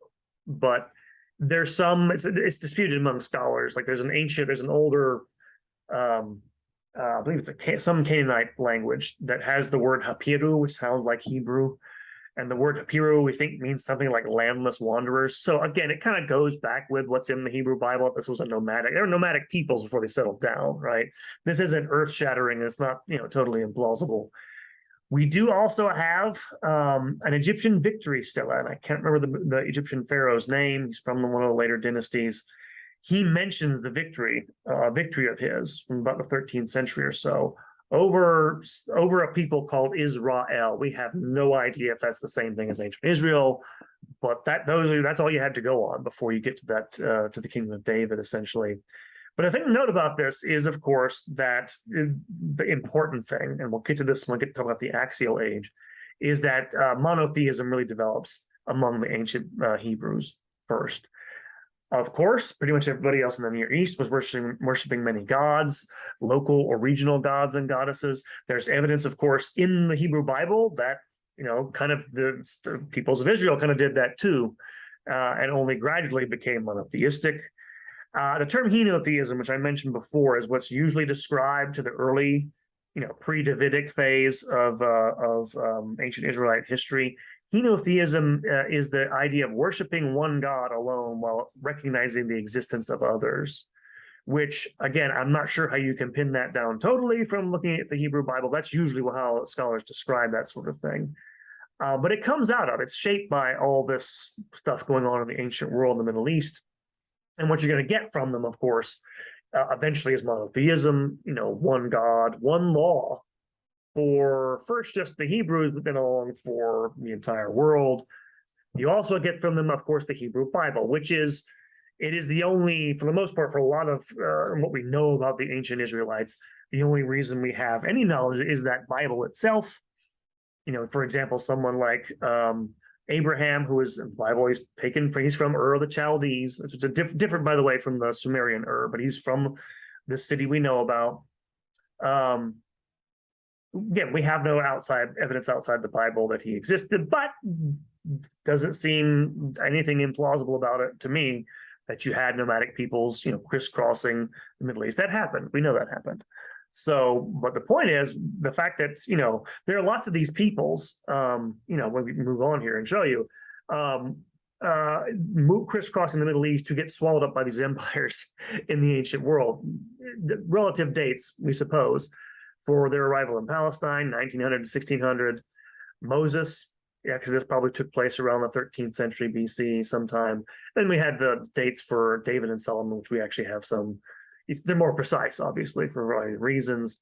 but there's it's disputed among scholars. Like there's an older, I believe it's some Canaanite language that has the word Hapiru, which sounds like Hebrew. And the word Hapiru, we think, means something like landless wanderers. So again, it kind of goes back with what's in the Hebrew Bible. This was there were nomadic peoples before they settled down, right? This isn't earth-shattering. It's not, totally implausible. We do also have an Egyptian victory stela, and I can't remember the Egyptian pharaoh's name. He's from one of the later dynasties. He mentions the victory of his from about the 13th century or so over a people called Israel. We have no idea if that's the same thing as ancient Israel, but that's all you had to go on before you get to that to the kingdom of David, essentially. But the thing to note about this is, of course, that the important thing, and we'll get to this when we get to talk about the axial age, is that monotheism really develops among the ancient Hebrews first. Of course, pretty much everybody else in the Near East was worshiping many gods, local or regional gods and goddesses. There's evidence, of course, in the Hebrew Bible that, kind of the peoples of Israel kind of did that too, and only gradually became monotheistic. The term henotheism, which I mentioned before, is what's usually described to the early, pre-Davidic phase of ancient Israelite history. Henotheism is the idea of worshiping one God alone while recognizing the existence of others, which, again, I'm not sure how you can pin that down totally from looking at the Hebrew Bible. That's usually how scholars describe that sort of thing. But it comes it's shaped by all this stuff going on in the ancient world in the Middle East. And what you're going to get from them, of course, eventually is monotheism, one God, one law for first just the Hebrews, but then along for the entire world. You also get from them, of course, the Hebrew Bible, which is the only, for the most part, for a lot of what we know about the ancient Israelites, the only reason we have any knowledge is that Bible itself. For example, someone like Abraham, who is in the Bible, he's from Ur of the Chaldees. It's different, by the way, from the Sumerian Ur, but he's from the city we know about. Again, we have no evidence outside the Bible that he existed, but doesn't seem anything implausible about it to me that you had nomadic peoples, crisscrossing the Middle East. That happened. We know that happened. So, but the point is the fact that, there are lots of these peoples, when we move on here and show you, crisscrossing the Middle East who get swallowed up by these empires in the ancient world. The relative dates, we suppose, for their arrival in Palestine, 1900 to 1600. Moses, because this probably took place around the 13th century BC sometime. Then we had the dates for David and Solomon, which we actually have they're more precise, obviously, for a variety of reasons.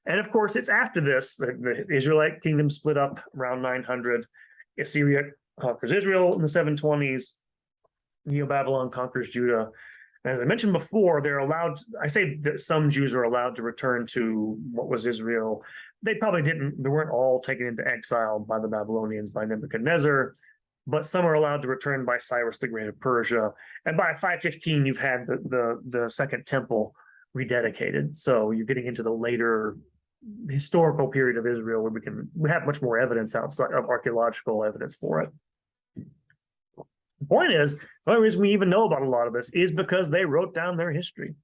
And of course, it's after this that the Israelite kingdom split up around 900. Assyria conquers Israel in the 720s. Neo-Babylon conquers Judah. And as I mentioned before, I say that some Jews are allowed to return to what was Israel. They weren't all taken into exile by the Babylonians, by Nebuchadnezzar, but some are allowed to return by Cyrus the Great of Persia. And by 515, you've had the Second Temple rededicated. So you're getting into the later historical period of Israel where we have much more evidence outside of archaeological evidence for it. The point is, the only reason we even know about a lot of this is because they wrote down their history.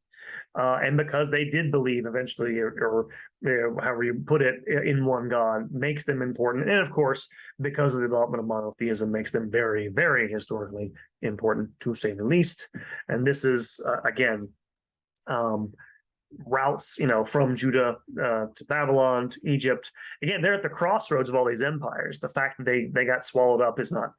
And because they did believe eventually, or however you put it, in one God makes them important. And of course, because of the development of monotheism makes them very, very historically important, to say the least. And this is, again, routes, from Judah to Babylon to Egypt. Again, they're at the crossroads of all these empires. The fact that they got swallowed up is not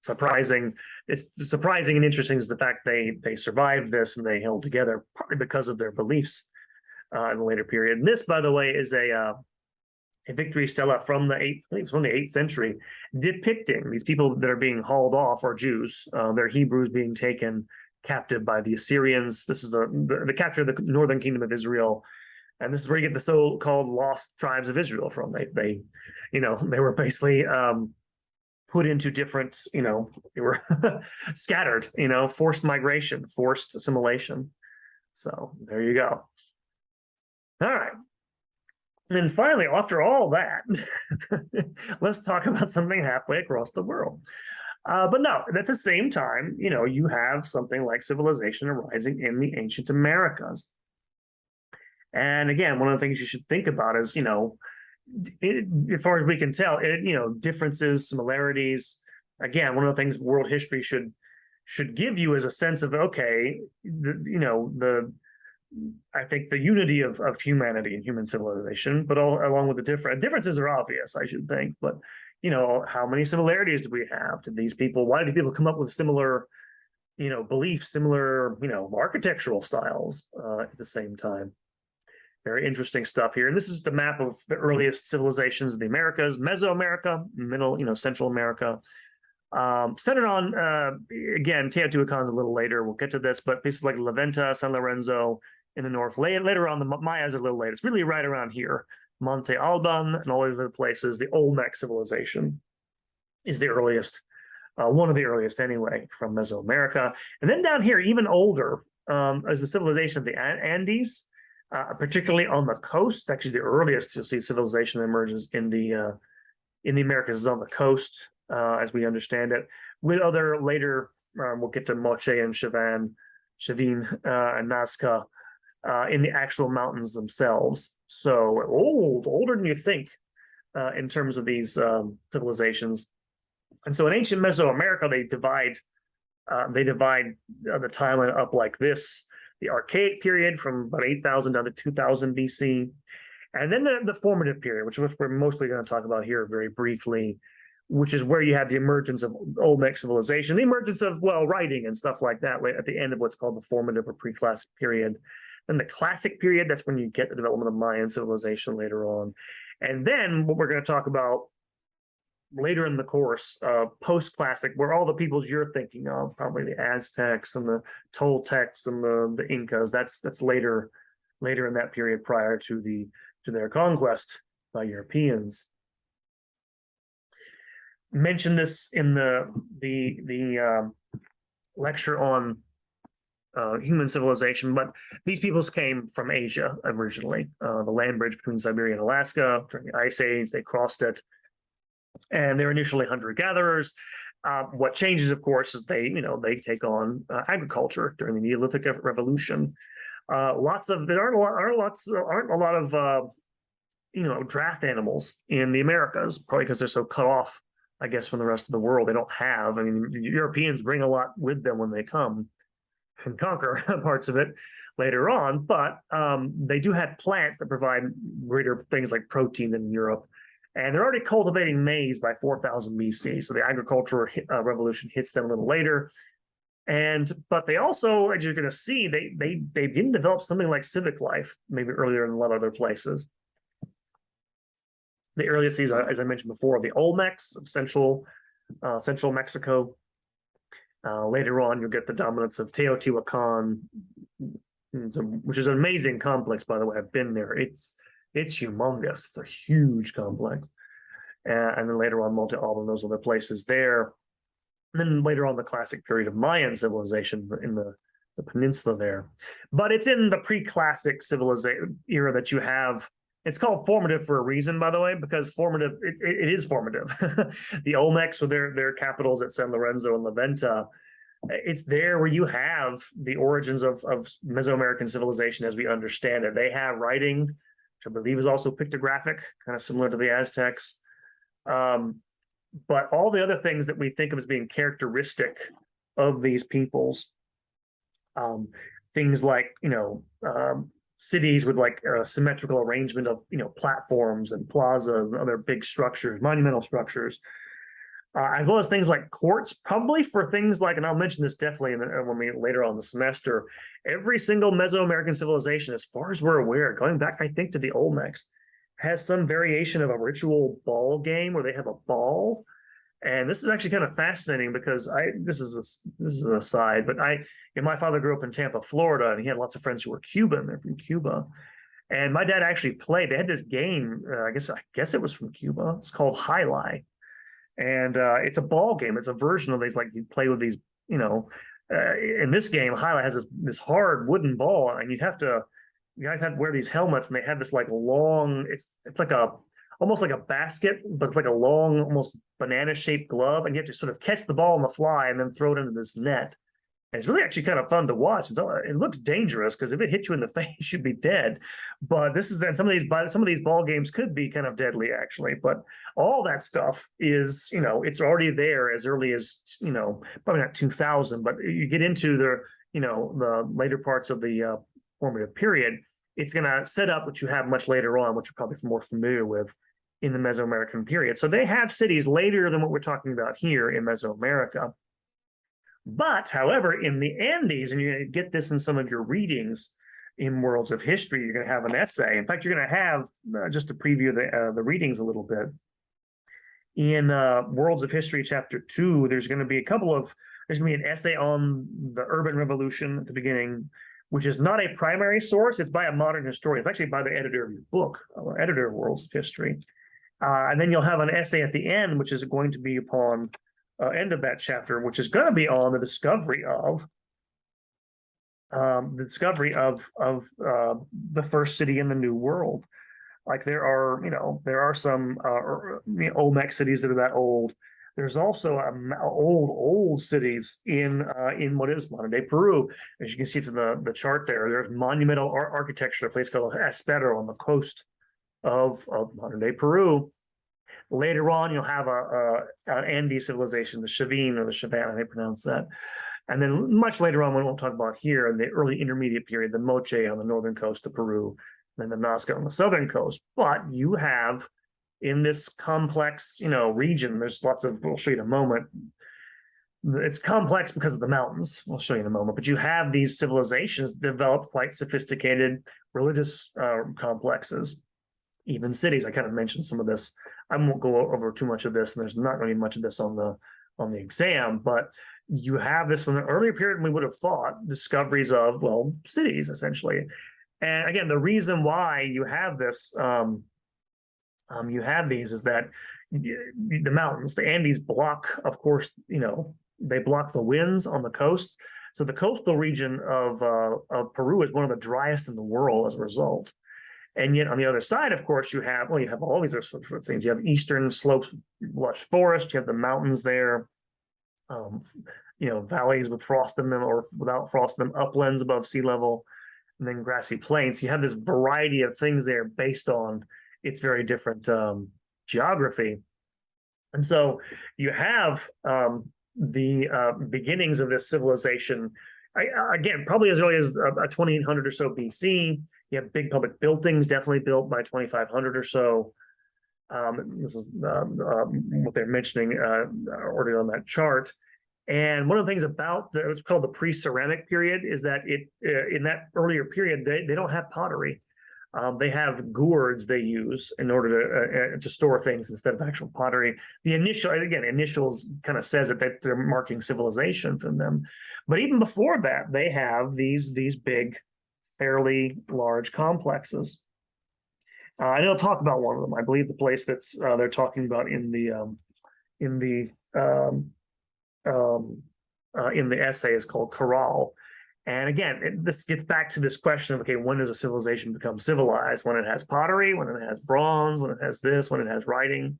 surprising. It's surprising and interesting is the fact they survived this and they held together partly because of their beliefs in the later period. And this, by the way, is a victory stela from the 8th century, depicting these people that are being hauled off are Jews. They're Hebrews being taken captive by the Assyrians. This is the capture of the northern kingdom of Israel And this is where you get the so-called lost tribes of Israel from. They were basically put into different, they were scattered, forced migration, forced assimilation. So there you go. All right. And then finally, after all that, let's talk about something halfway across the world. But no, at the same time, you have something like civilization arising in the ancient Americas. And again, one of the things you should think about is, as far as we can tell, differences, similarities. Again, one of the things world history should give you is a sense of, okay, I think the unity of humanity and human civilization, but along with the differences are obvious, I should think. But how many similarities do we have? Why did people come up with similar, beliefs, similar, architectural styles at the same time? Very interesting stuff here. And this is the map of the earliest civilizations of the Americas, Mesoamerica, Central America. Centered on, again, Teotihuacan's a little later. We'll get to this, but places like La Venta, San Lorenzo in the north. Later on, the Mayas are a little later. It's really right around here. Monte Alban and all these other places. The Olmec civilization is the earliest, one of the earliest anyway, from Mesoamerica. And then down here, even older, is the civilization of the Andes, particularly on the coast. Actually, the earliest you'll see civilization that emerges in the Americas is on the coast, as we understand it. With other later, we'll get to Moche and Chavin, and Nazca in the actual mountains themselves. So older than you think in terms of these civilizations. And so in ancient Mesoamerica, they divide the timeline up like this: the Archaic period from about 8,000 down to 2000 BC, and then the formative period, which we're mostly going to talk about here very briefly, which is where you have the emergence of Olmec civilization, the emergence of, writing and stuff like that at the end of what's called the formative or pre-classic period. Then the classic period, that's when you get the development of Mayan civilization later on. And then what we're going to talk about later in the course, post-classic, where all the peoples you're thinking of, probably the Aztecs and the Toltecs and the Incas, that's later in that period prior to their conquest by Europeans. Mentioned this in the lecture on human civilization, but these peoples came from Asia originally. The land bridge between Siberia and Alaska during the Ice Age, they crossed it, and they're initially hunter-gatherers. What changes, of course, is they take on agriculture during the Neolithic Revolution. There aren't a lot of draft animals in the Americas, probably because they're so cut off, I guess, from the rest of the world. They don't have. The Europeans bring a lot with them when they come and conquer parts of it later on, but they do have plants that provide greater things like protein than in Europe. And they're already cultivating maize by 4000 BC. So the agricultural revolution hits them a little later. But they also, as you're going to see, they didn't develop something like civic life, maybe earlier than a lot of other places. The earliest these, as I mentioned before, are the Olmecs of central Mexico. Later on, you'll get the dominance of Teotihuacan, which is an amazing complex, by the way. I've been there. It's humongous. It's a huge complex. And then later on, Monte Alban, those other places there. And then later on, the classic period of Mayan civilization in the peninsula there. But it's in the pre-classic civilization era that you have. It's called formative for a reason, by the way, because formative, it is formative. The Olmecs with their capitals at San Lorenzo and La Venta, it's there where you have the origins of Mesoamerican civilization as we understand it. They have writing, which I believe is also pictographic, kind of similar to the Aztecs. But all the other things that we think of as being characteristic of these peoples, things like, cities with like a symmetrical arrangement of, platforms and plazas and other big structures, monumental structures, as well as things like courts, probably for things like, and I'll mention this definitely when we later on the semester, every single Mesoamerican civilization, as far as we're aware, going back, I think, to the Olmecs, has some variation of a ritual ball game where they have a ball. And this is actually kind of fascinating because this is an aside, but my father grew up in Tampa, Florida, and he had lots of friends who were Cuban. They're from Cuba. And my dad actually played. They had this game. I guess it was from Cuba. It's called Jai Alai, and it's a ball game. It's a version of these, like you play with these. You know, in this game, Jai Alai has this hard wooden ball, and you guys have to wear these helmets, and they have this like long. It's like a almost like a basket, but it's like a long, almost banana shaped glove, and you have to sort of catch the ball on the fly and then throw it into this net. And it's really actually kind of fun to watch. It looks dangerous because if it hits you in the face, you'd be dead. But this is then some of these ball games could be kind of deadly actually. But all that stuff is, it's already there as early as, probably not 2000, but you get into the later parts of the formative period, it's going to set up what you have much later on, which you're probably more familiar with in the Mesoamerican period. So they have cities later than what we're talking about here in Mesoamerica. But, however, in the Andes, and you get this in some of your readings in Worlds of History, you're going to have an essay. In fact, you're going to have, just to preview the readings a little bit, in Worlds of History, Chapter 2, there's going to be an essay on the urban revolution at the beginning, which is not a primary source. It's by a modern historian. It's actually by the editor of your book, or editor of Worlds of History. And then you'll have an essay at the end, which is going to be upon end of that chapter, which is going to be on the discovery of the first city in the New World. Like there are some Olmec cities that are that old. There's also old cities in what is modern day Peru. As you can see from the chart there, there's monumental architecture, a place called Espero on the coast of modern day Peru. Later on, you'll have an Andes civilization, the Chavin or the Chavan, I pronounce that. And then much later on, we won't talk about here, in the early intermediate period, the Moche on the northern coast of Peru, and then the Nazca on the southern coast. But you have, in this complex, region, there's lots of, we'll show you in a moment. It's complex because of the mountains. We'll show you in a moment. But you have these civilizations develop quite sophisticated religious complexes, even cities. I kind of mentioned some of this. I won't go over too much of this, and there's not really much of this on the exam, but you have this from the earlier period, we would have thought discoveries of, cities essentially. And again, the reason why you have this, you have these is that the mountains, the Andes block, of course, they block the winds on the coast. So the coastal region of Peru is one of the driest in the world as a result. And yet on the other side, of course, you have all these other sorts of things. You have eastern slopes, lush forest, you have the mountains there, valleys with frost in them or without frost in them, uplands above sea level, and then grassy plains. You have this variety of things there based on its very different geography. And so you have the beginnings of this civilization, again, probably as early as 2800 or so BC. You have big public buildings, definitely built by 2500 or so. This is what they're mentioning already on that chart. And one of the things about what's called the pre-ceramic period is that in that earlier period, they don't have pottery. They have gourds they use in order to store things instead of actual pottery. The initials kind of says that they're marking civilization from them. But even before that, they have these big, fairly large complexes. And I'll talk about one of them. I believe the place that's they're talking about in the essay is called Corral. And again, this gets back to this question of, okay, when does a civilization become civilized? When it has pottery, when it has bronze, when it has this, when it has writing.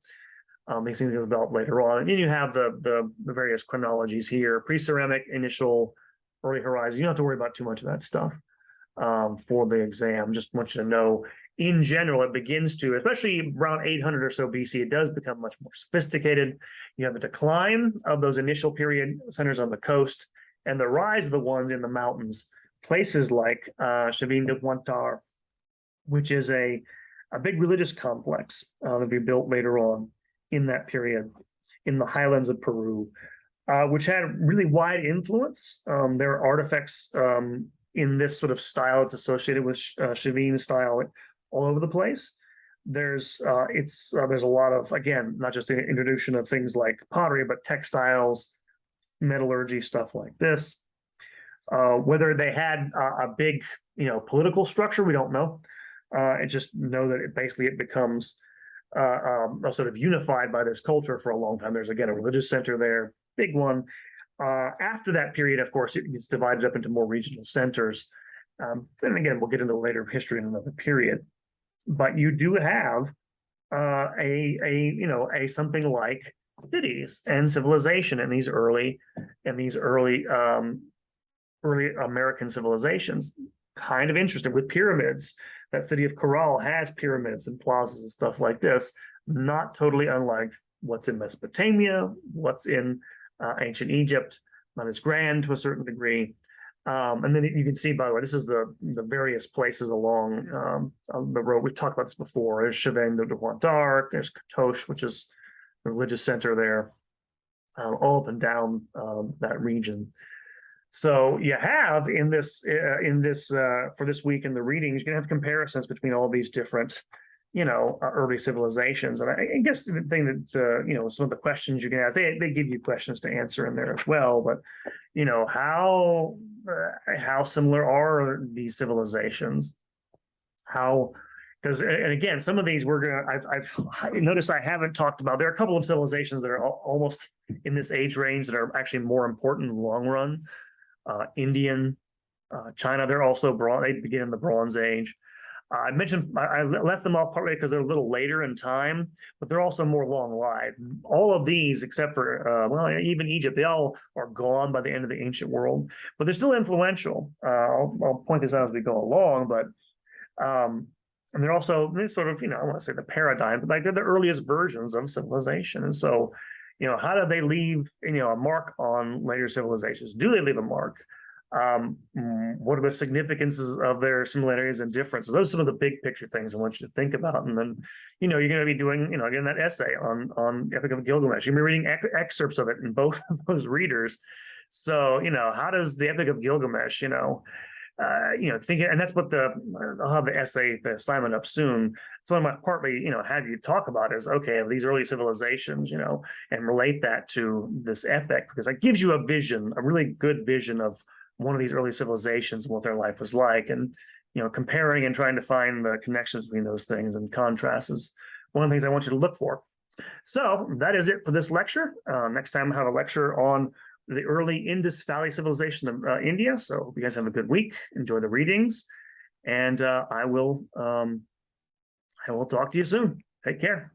These things are developed later on. And then you have the various chronologies here: pre-ceramic, initial, early horizon. You don't have to worry about too much of that stuff for the exam. Just want you to know, in general, it begins to, especially around 800 or so BC, it does become much more sophisticated. You have a decline of those initial period centers on the coast, and the rise of the ones in the mountains, places like Chavin de Huantar, which is a big religious complex that will be built later on in that period in the highlands of Peru, which had really wide influence. There are artifacts in this sort of style. It's associated with Chavin style all over the place. There's a lot of, again, not just the introduction of things like pottery, but textiles, metallurgy, stuff like this. Whether they had a big, political structure, we don't know. and just know that it becomes sort of unified by this culture for a long time. There's again a religious center there, big one. After that period, of course, it gets divided up into more regional centers. And again, we'll get into later history in another period. But you do have a something like cities and civilization in these early early American civilizations. Kind of interesting with pyramids. That city of Corral has pyramids and plazas and stuff like this. Not totally unlike what's in Mesopotamia, what's in ancient Egypt. Not as grand to a certain degree. And then you can see, by the way, this is the various places along the road. We've talked about this before. There's Chevain de Juan d'Arc. There's Katoche, which is the religious center there, all up and down that region. So you have in this for this week in the readings, you're gonna have comparisons between all these different, early civilizations. And I guess the thing that some of the questions you can ask, they give you questions to answer in there as well. But how similar are these civilizations? Because and again, some of these I've noticed I haven't talked about. There are a couple of civilizations that are almost in this age range that are actually more important in the long run. Indian, China, they're also they begin in the Bronze Age. I mentioned I left them off partly because they're a little later in time, but they're also more long-lived. All of these, except for even Egypt, they all are gone by the end of the ancient world, but they're still influential. I'll point this out as we go along, but and they're also sort of I want to say the paradigm, but like they're the earliest versions of civilization. And so, how do they leave a mark on later civilizations? Do they leave a mark? What are the significances of their similarities and differences? Those are some of the big picture things I want you to think about. And then, you're going to be doing, again, that essay on Epic of Gilgamesh. You're going to be reading excerpts of it in both of those readers. So, how does the Epic of Gilgamesh, think, and that's what I'll have the essay, the assignment up soon. It's one of my partly, have you talk about is, okay, of these early civilizations, and relate that to this epic, because that gives you a vision, a really good vision of one of these early civilizations and what their life was like. And, comparing and trying to find the connections between those things and contrasts is one of the things I want you to look for. So that is it for this lecture. Next time I'll have a lecture on the early Indus Valley civilization of India. So hope you guys have a good week. Enjoy the readings. And I will talk to you soon. Take care.